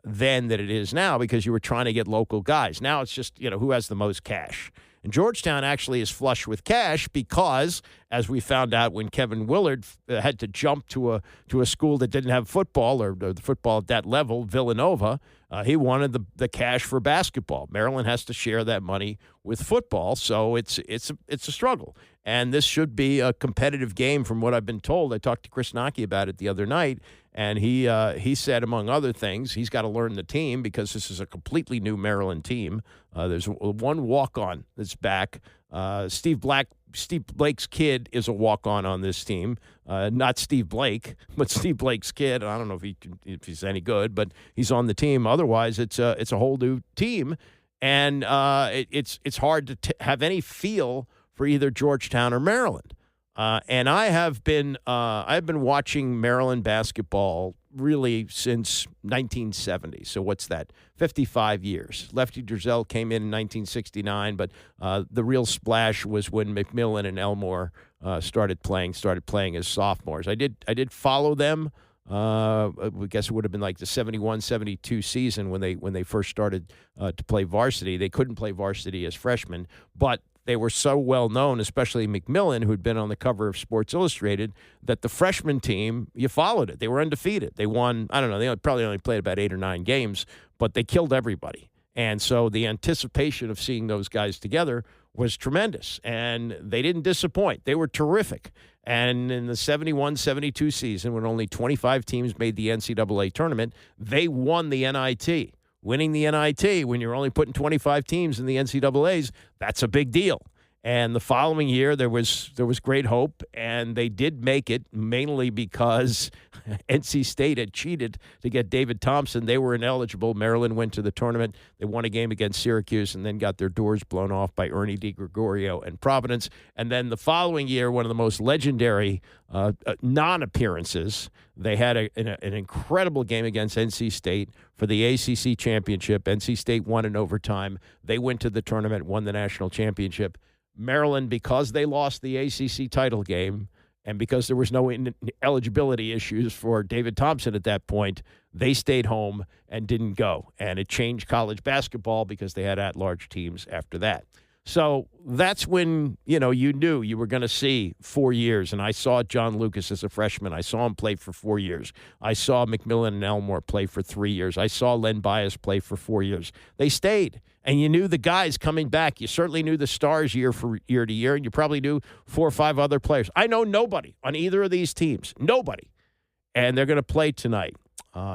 then than it is now, because you were trying to get local guys. Now it's just, who has the most cash. And Georgetown actually is flush with cash because, as we found out when Kevin Willard had to jump to a school that didn't have football or football at that level, Villanova, he wanted the cash for basketball. Maryland has to share that money with football, so it's a struggle. And this should be a competitive game from what I've been told. I talked to Chris Naki about it the other night, and he said, among other things, he's got to learn the team because this is a completely new Maryland team. There's one walk-on that's back. Steve Blake's kid is a walk-on this team. Not Steve Blake, but Steve Blake's kid. I don't know if he's any good, but he's on the team. Otherwise, it's a whole new team, and it's hard to have any feel for either Georgetown or Maryland. And I've been watching Maryland basketball really since 1970. So what's that? 55 years. Lefty Driesell came in 1969, but the real splash was when McMillan and Elmore started playing as sophomores. I did follow them. I guess it would have been like the 71-72 season when they first started to play varsity. They couldn't play varsity as freshmen, but they were so well known, especially McMillan, who'd been on the cover of Sports Illustrated, that the freshman team, you followed it. They were undefeated. They won, I don't know, they probably only played about 8 or 9 games, but they killed everybody. And so the anticipation of seeing those guys together was tremendous, and they didn't disappoint. They were terrific. And in the 71-72 season, when only 25 teams made the NCAA tournament, they won the NIT. Winning the NIT when you're only putting 25 teams in the NCAAs, that's a big deal. And the following year, there was great hope, and they did make it, mainly because NC State had cheated to get David Thompson. They were ineligible. Maryland went to the tournament. They won a game against Syracuse and then got their doors blown off by Ernie DiGregorio and Providence. And then the following year, one of the most legendary non-appearances, they had an incredible game against NC State for the ACC championship. NC State won in overtime. They went to the tournament, won the national championship. Maryland, because they lost the ACC title game and because there was no eligibility issues for David Thompson at that point, they stayed home and didn't go. And it changed college basketball because they had at-large teams after that. So that's when, you knew you were going to see 4 years. And I saw John Lucas as a freshman. I saw him play for 4 years. I saw McMillan and Elmore play for 3 years. I saw Len Bias play for 4 years. They stayed. And you knew the guys coming back. You certainly knew the stars year to year, and you probably knew 4 or 5 other players. I know nobody on either of these teams. Nobody. And they're going to play tonight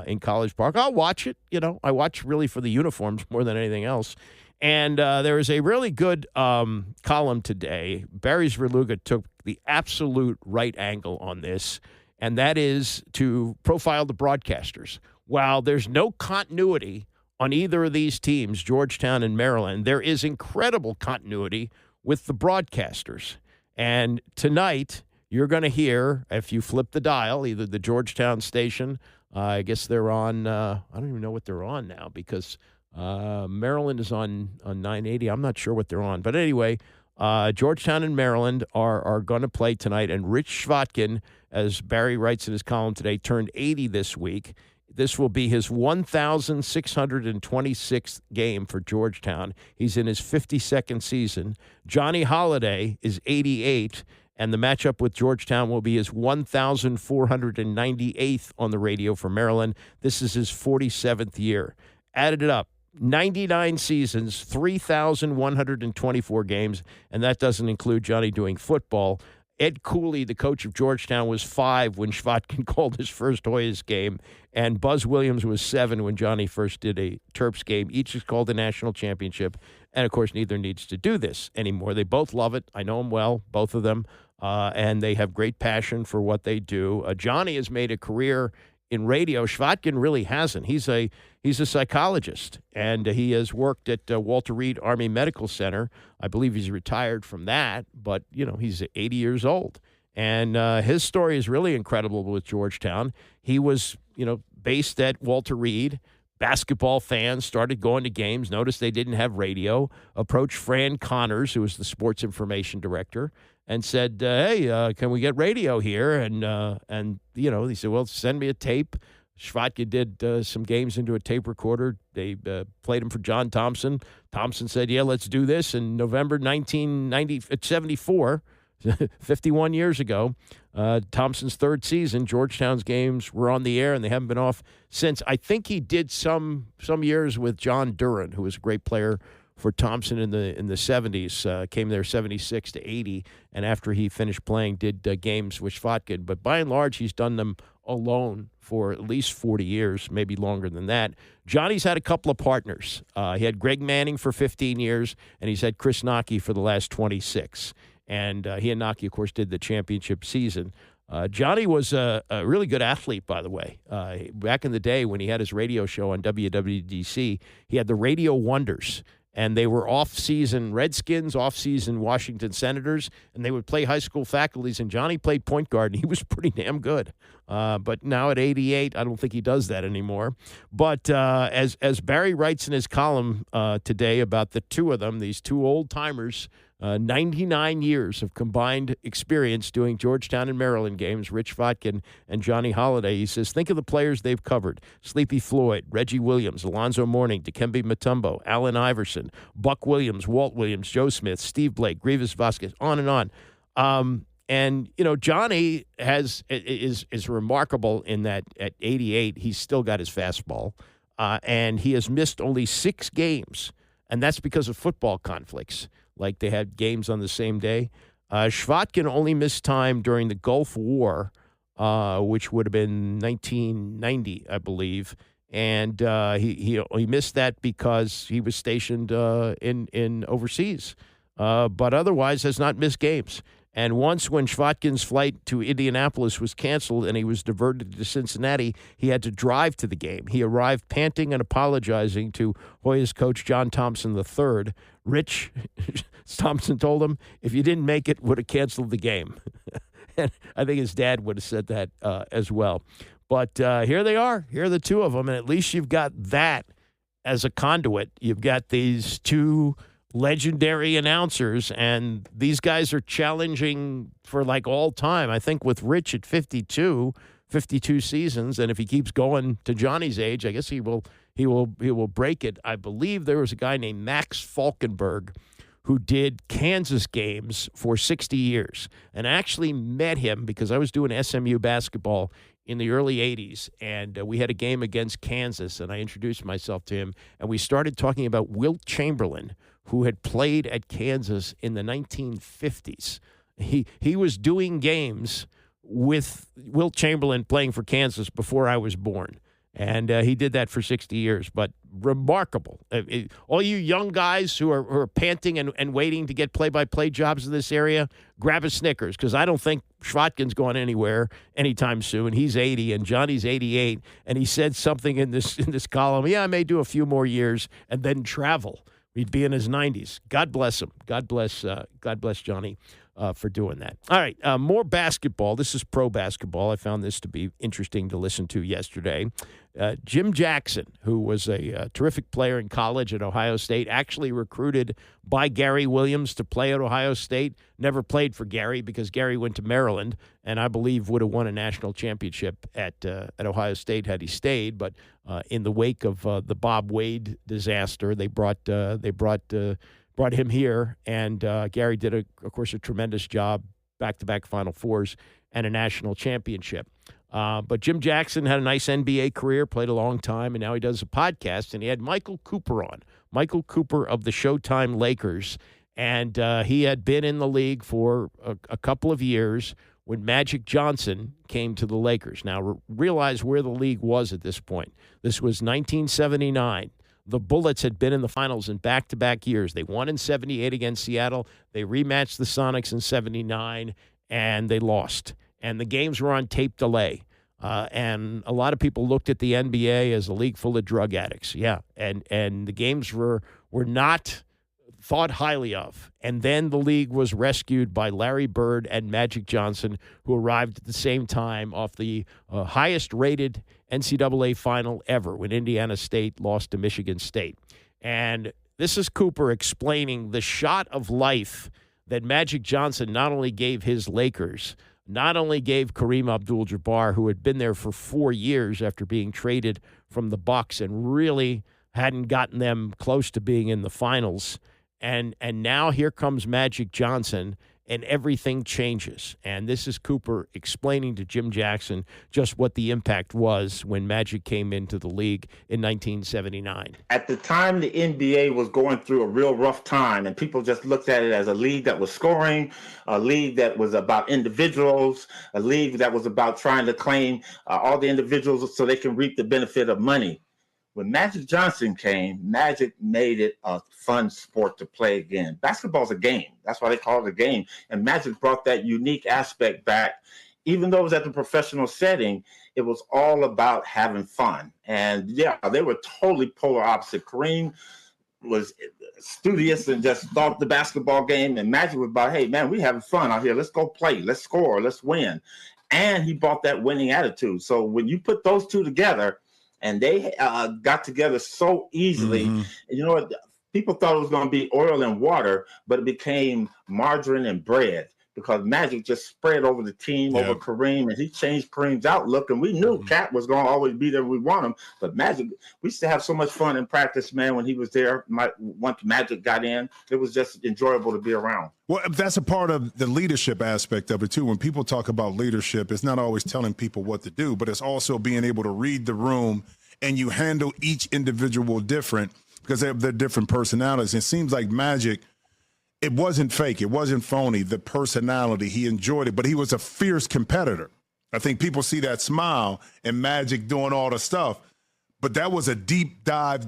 in College Park. I'll watch it. I watch really for the uniforms more than anything else. And there is a really good column today. Barry Zerluga took the absolute right angle on this, and that is to profile the broadcasters. While there's no continuity on either of these teams, Georgetown and Maryland, there is incredible continuity with the broadcasters. And tonight, you're going to hear, if you flip the dial, either the Georgetown station, I guess they're on, I don't even know what they're on now because Maryland is on 980. I'm not sure what they're on. But anyway, Georgetown and Maryland are going to play tonight. And Rich Schvatkin, as Barry writes in his column today, turned 80 this week. This will be his 1,626th game for Georgetown. He's in his 52nd season. Johnny Holiday is 88, and the matchup with Georgetown will be his 1,498th on the radio for Maryland. This is his 47th year. Added it up, 99 seasons, 3,124 games, and that doesn't include Johnny doing football. Ed Cooley, the coach of Georgetown, was 5 when Schvatkin called his first Hoyas game, and Buzz Williams was 7 when Johnny first did a Terps game. Each is called the national championship, and, of course, neither needs to do this anymore. They both love it. I know them well, both of them, and they have great passion for what they do. Johnny has made a career in radio. Schvatkin really hasn't. He's a psychologist, and he has worked at Walter Reed Army Medical Center. I believe he's retired from that, but, he's 80 years old. And his story is really incredible with Georgetown. He was, based at Walter Reed. Basketball fans started going to games, noticed they didn't have radio, approached Fran Connors, who was the sports information director, and said, hey, can we get radio here? And he said, well, send me a tape. Schvatkin did some games into a tape recorder. They played him for John Thompson. Thompson said, yeah, let's do this. In November 1974, 51 years ago, Thompson's third season, Georgetown's games were on the air, and they haven't been off since. I think he did some years with John Duran, who was a great player for Thompson in the 70s, came there 76 to 80, and after he finished playing, did games with Schvatkin. But by and large, he's done them alone for at least 40 years, maybe longer than that. Johnny's had a couple of partners. He had Greg Manning for 15 years, and he's had Chris Nockey for the last 26. And he and Nockey, of course, did the championship season. Johnny was a really good athlete, by the way. Back in the day when he had his radio show on WWDC, he had the Radio Wonders. And they were off-season Redskins, off-season Washington Senators, and they would play high school faculties. And Johnny played point guard, and he was pretty damn good. But now at 88, I don't think he does that anymore. But as Barry writes in his column today about the two of them, these two old-timers, 99 years of combined experience doing Georgetown and Maryland games, Rich Schvatkin and Johnny Holiday. He says, think of the players they've covered. Sleepy Floyd, Reggie Williams, Alonzo Mourning, Dikembe Mutombo, Allen Iverson, Buck Williams, Walt Williams, Joe Smith, Steve Blake, Grievous Vasquez, on and on. And, Johnny is remarkable in that at 88, he's still got his fastball. and he has missed only 6 games, and that's because of football conflicts, like they had games on the same day. Shvatkin only missed time during the Gulf War, which would have been 1990, I believe, and he missed that because he was stationed in overseas, but otherwise has not missed games. And once when Shvatkin's flight to Indianapolis was canceled and he was diverted to Cincinnati, he had to drive to the game. He arrived panting and apologizing to Hoyas coach John Thompson III. Rich Thompson told him, if you didn't make it, would have canceled the game. And I think his dad would have said that as well. But here they are. Here are the two of them. And at least you've got that as a conduit. You've got these two legendary announcers, and these guys are challenging for like all time. I think with Rich at 52 seasons, and if he keeps going to Johnny's age, I guess he will break it. I believe there was a guy named Max Falkenberg who did Kansas games for 60 years, and I actually met him because I was doing SMU basketball in the early 80s, and we had a game against Kansas, and I introduced myself to him, and we started talking about Wilt Chamberlain, who had played at Kansas in the 1950s. He was doing games with Wilt Chamberlain playing for Kansas before I was born. And he did that for 60 years, but remarkable. All you young guys who are panting and waiting to get play-by-play jobs in this area, grab a Snickers, because I don't think Shvatkin's going anywhere anytime soon. He's 80, and Johnny's 88, and he said something in this column, I may do a few more years and then travel. He'd be in his 90s. God bless him. God bless Johnny for doing that. All right, more basketball. This is pro basketball. I found this to be interesting to listen to yesterday. Jim Jackson, who was a terrific player in college at Ohio State, actually recruited by Gary Williams to play at Ohio State. Never played for Gary because Gary went to Maryland, and I believe would have won a national championship at Ohio State had he stayed. But in the wake of the Bob Wade disaster, they brought him here, and Gary did, of course, a tremendous job, back-to-back Final Fours and a national championship. But Jim Jackson had a nice NBA career, played a long time, and now he does a podcast, and he had Michael Cooper on, Michael Cooper of the Showtime Lakers, and he had been in the league for a couple of years when Magic Johnson came to the Lakers. Now, realize where the league was at this point. This was 1979. The Bullets had been in the finals in back-to-back years. They won in 78 against Seattle. They rematched the Sonics in 79, and they lost. And the games were on tape delay. And a lot of people looked at the NBA as a league full of drug addicts. Yeah, and the games were not thought highly of. And then the league was rescued by Larry Bird and Magic Johnson, who arrived at the same time off the highest-rated NCAA final ever when Indiana State lost to Michigan State. And this is Cooper explaining the shot of life that Magic Johnson not only gave his Lakers, not only gave Kareem Abdul-Jabbar, who had been there for 4 years after being traded from the Bucks and really hadn't gotten them close to being in the finals. And now here comes Magic Johnson, and everything changes. And this is Cooper explaining to Jim Jackson just what the impact was when Magic came into the league in 1979. At the time, the NBA was going through a real rough time, and people just looked at it as a league that was scoring, a league that was about individuals, a league that was about trying to claim all the individuals so they can reap the benefit of money. When Magic Johnson came, Magic made it a fun sport to play again. Basketball's a game. That's why they call it a game. And Magic brought that unique aspect back. Even though it was at the professional setting, it was all about having fun. And, yeah, they were totally polar opposite. Kareem was studious and just thought the basketball game. And Magic was about, hey, man, we having fun out here. Let's go play. Let's score. Let's win. And he brought that winning attitude. So when you put those two together, and they got together so easily. Mm-hmm. You know what? People thought it was going to be oil and water, but it became margarine and bread because Magic just spread over the team, over Kareem, and he changed Kareem's outlook. And we knew Cat was going to always be there. We want him. But Magic, we used to have so much fun in practice, man, when he was there. Once Magic got in, it was just enjoyable to be around. Well, that's a part of the leadership aspect of it, too. When people talk about leadership, it's not always telling people what to do, but it's also being able to read the room and you handle each individual different because they have their different personalities. It seems like Magic, it wasn't fake. It wasn't phony. The personality, he enjoyed it, but he was a fierce competitor. I think people see that smile and Magic doing all the stuff, but that was a deep dive,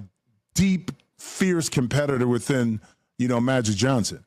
deep, fierce competitor within, Magic Johnson.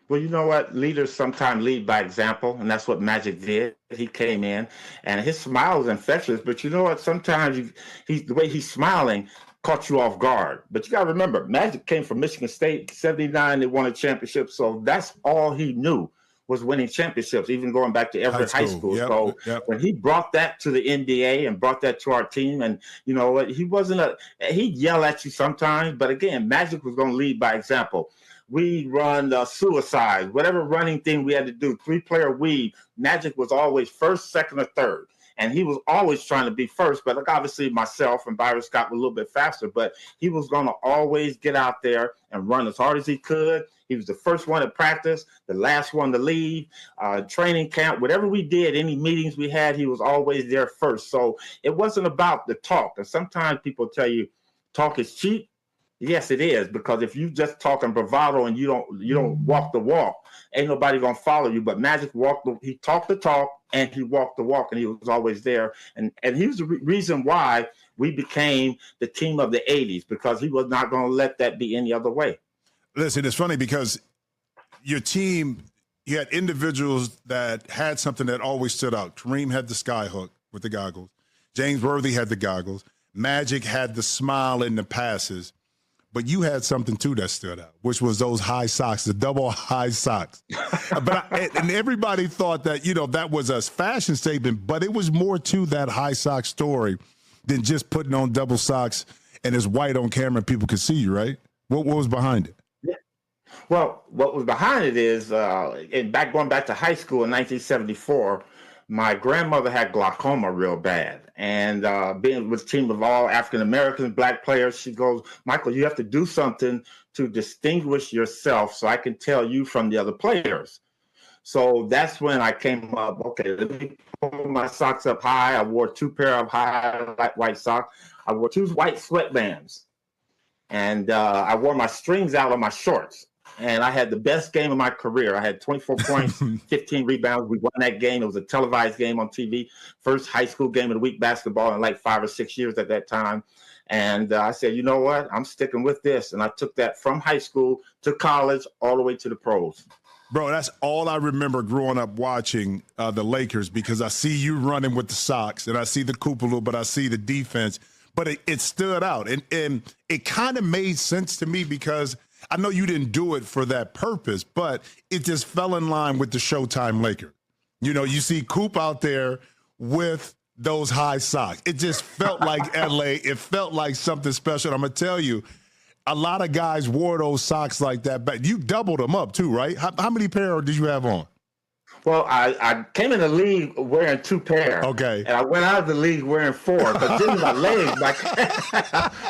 Well, you know what? Leaders sometimes lead by example, and that's what Magic did. He came in, and his smile was infectious. But you know what? Sometimes the way he's smiling caught you off guard. But you got to remember, Magic came from Michigan State, 79, they won a championship. So that's all he knew was winning championships, even going back to Everett High School. Yep. When he brought that to the NBA and brought that to our team, and you know what? He'd yell at you sometimes, but again, Magic was going to lead by example. We run suicide, whatever running thing we had to do, 3-player weave. Magic was always first, second, or third. And he was always trying to be first. But obviously myself and Byron Scott were a little bit faster. But he was going to always get out there and run as hard as he could. He was the first one at practice, the last one to leave, training camp. Whatever we did, any meetings we had, he was always there first. So it wasn't about the talk. And sometimes people tell you talk is cheap. Yes, it is, because if you just talking bravado and you don't walk the walk, ain't nobody gonna follow you. But Magic he talked the talk and he walked the walk, and he was always there. And he was the reason why we became the team of the 80s, because he was not gonna let that be any other way. Listen, it's funny because your team, you had individuals that had something that always stood out. Kareem had the skyhook with the goggles. James Worthy had the goggles. Magic had the smile and the passes. But you had something, too, that stood out, which was those high socks, the double high socks. And everybody thought that, that was a fashion statement, but it was more to that high sock story than just putting on double socks and it's white on camera and people could see you, right? What was behind it? Yeah. Well, what was behind it is, going back to high school in 1974, my grandmother had glaucoma real bad. And being with a team of all African-Americans, black players, she goes, Michael, you have to do something to distinguish yourself so I can tell you from the other players. So that's when I came up, okay, let me pull my socks up high. I wore 2 pair of high white socks. I wore 2 white sweatbands. And I wore my strings out on my shorts. And I had the best game of my career. I had 24 points, 15 rebounds. We won that game. It was a televised game on TV. First high school game of the week basketball in like 5 or 6 years at that time. And I said, you know what? I'm sticking with this. And I took that from high school to college all the way to the pros. Bro, that's all I remember growing up watching the Lakers, because I see you running with the socks and I see the cupola, but I see the defense. But it stood out. And it kind of made sense to me because I know you didn't do it for that purpose, but it just fell in line with the Showtime Laker. You see Coop out there with those high socks. It just felt like LA. It felt like something special. I'm going to tell you, a lot of guys wore those socks like that. But you doubled them up too, right? How many pair did you have on? Well, I came in the league wearing 2 pair. Okay. And I went out of the league wearing 4. But then my legs,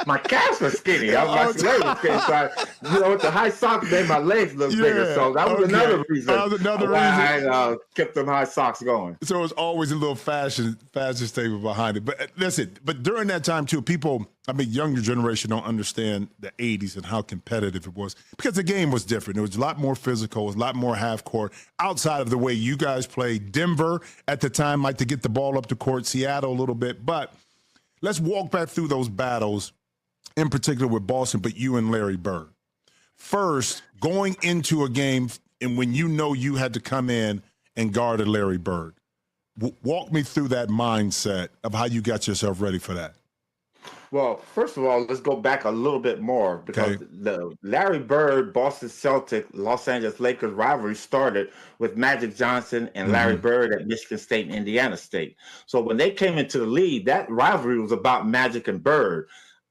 my calves were skinny. My legs were skinny. So with the high socks made my legs look bigger. So that was another reason. Why I kept them high socks going. So it was always a little fashion statement behind it. But listen, during that time too, younger generation don't understand the 80s and how competitive it was, because the game was different. It was a lot more physical. It was a lot more half court outside of the way you guys played. Denver at the time liked to get the ball up the court, Seattle a little bit. But let's walk back through those battles, in particular with Boston, but you and Larry Bird. First, going into a game and when you had to come in and guard a Larry Bird. Walk me through that mindset of how you got yourself ready for that. Well, first of all, let's go back a little bit more, because the Larry Bird, Boston Celtic, Los Angeles Lakers rivalry started with Magic Johnson and Larry Bird at Michigan State and Indiana State. So when they came into the league, that rivalry was about Magic and Bird.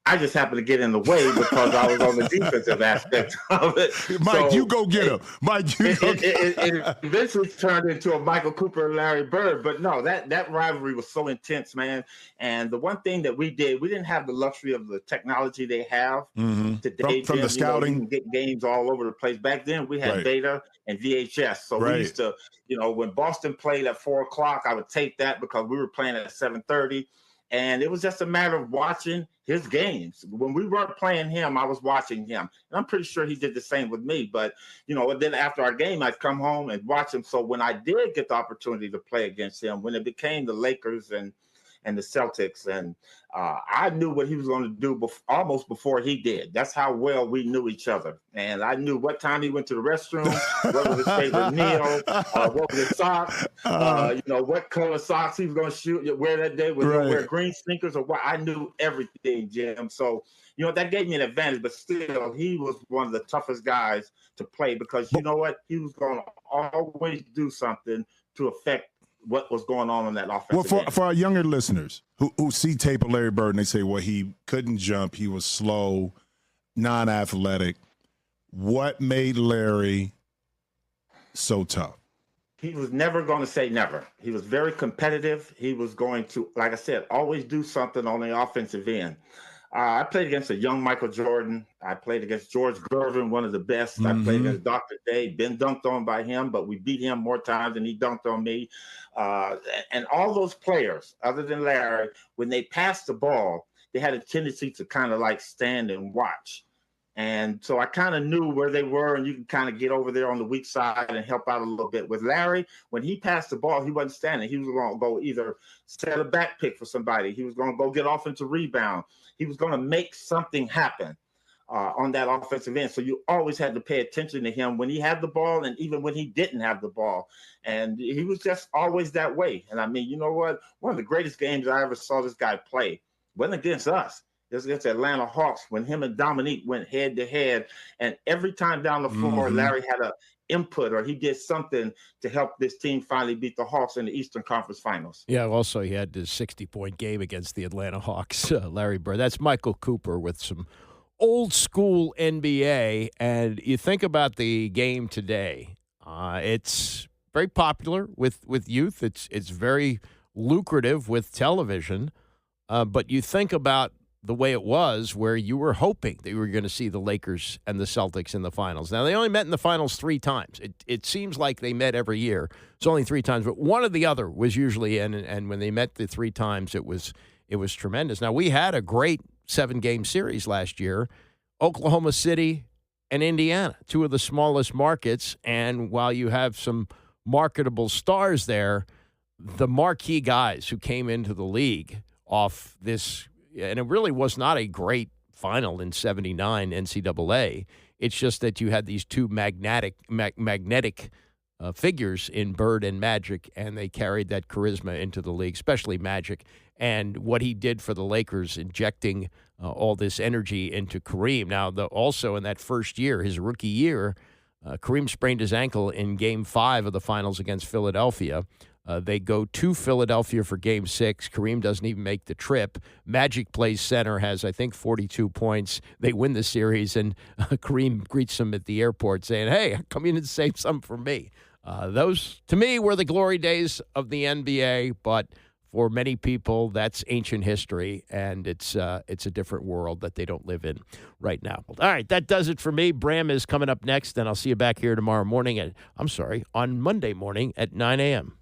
I just happened to get in the way because I was on the defensive aspect of it. Mike, you go get him. Mike, you go get him. It eventually turned into a Michael Cooper and Larry Bird. But no, that rivalry was so intense, man. And the one thing that we did, we didn't have the luxury of the technology they have today. From the scouting. You can get games all over the place. Back then, we had Beta and VHS. So we used to, when Boston played at 4 o'clock, I would tape that because we were playing at 7:30. And it was just a matter of watching his games. When we weren't playing him, I was watching him. And I'm pretty sure he did the same with me. But, then after our game, I'd come home and watch him. So when I did get the opportunity to play against him, when it became the Lakers and the Celtics, and I knew what he was going to do almost before he did. That's how well we knew each other. And I knew what time he went to the restroom, what was his favorite meal, what was his socks, what color socks he was going to wear that day. Was he going to wear green sneakers or what? I knew everything, Jim. So, that gave me an advantage. But still, he was one of the toughest guys to play because you know what? He was going to always do something to affect what was going on in that offensive Well, end. for our younger listeners who see tape of Larry Bird and they say, well, he couldn't jump, he was slow, non-athletic. What made Larry so tough? He was never going to say never. He was very competitive. He was going to, like I said, always do something on the offensive end. I played against a young Michael Jordan. I played against George Gervin, one of the best. I played against Dr. Day, been dunked on by him, but we beat him more times than he dunked on me. And all those players, other than Larry, when they passed the ball, they had a tendency to kind of like stand and watch. And so I kind of knew where they were, and you can kind of get over there on the weak side and help out a little bit. With Larry, when he passed the ball, he wasn't standing. He was going to go either set a back pick for somebody. He was going to go get offensive rebound. He was going to make something happen on that offensive end. So you always had to pay attention to him when he had the ball and even when he didn't have the ball. And he was just always that way. And I mean, you know what? One of the greatest games I ever saw this guy play wasn't against us. It was against the Atlanta Hawks when him and Dominique went head to head. And every time down the floor, Larry had an input or he did something to help this team finally beat the Hawks in the Eastern Conference Finals. Yeah, also he had his 60-point game against the Atlanta Hawks, Larry Bird. That's Michael Cooper with some old school NBA. And you think about the game today, it's very popular with youth. It's very lucrative with television. But you think about the way it was where you were hoping that you were going to see the Lakers and the Celtics in the finals. Now, they only met in the finals 3 times. It seems like they met every year. It's only 3 times, but one or the other was usually in, and when they met the 3 times, it was tremendous. Now, we had a great 7-game series last year, Oklahoma City and Indiana, 2 of the smallest markets, and while you have some marketable stars there, the marquee guys who came into the league off this, and it really was not a great final in '79 NCAA. It's just that you had these 2 magnetic figures in Bird and Magic, and they carried that charisma into the league, especially Magic. And what he did for the Lakers, injecting all this energy into Kareem. Now, also in that first year, his rookie year, Kareem sprained his ankle in Game 5 of the finals against Philadelphia. They go to Philadelphia for Game 6. Kareem doesn't even make the trip. Magic plays center, has, I think, 42 points. They win the series, and Kareem greets him at the airport saying, hey, come in and save some for me. Those, to me, were the glory days of the NBA, but for many people, that's ancient history, and it's a different world that they don't live in right now. All right, that does it for me. Bram is coming up next, and I'll see you back here tomorrow morning on Monday morning at 9 a.m.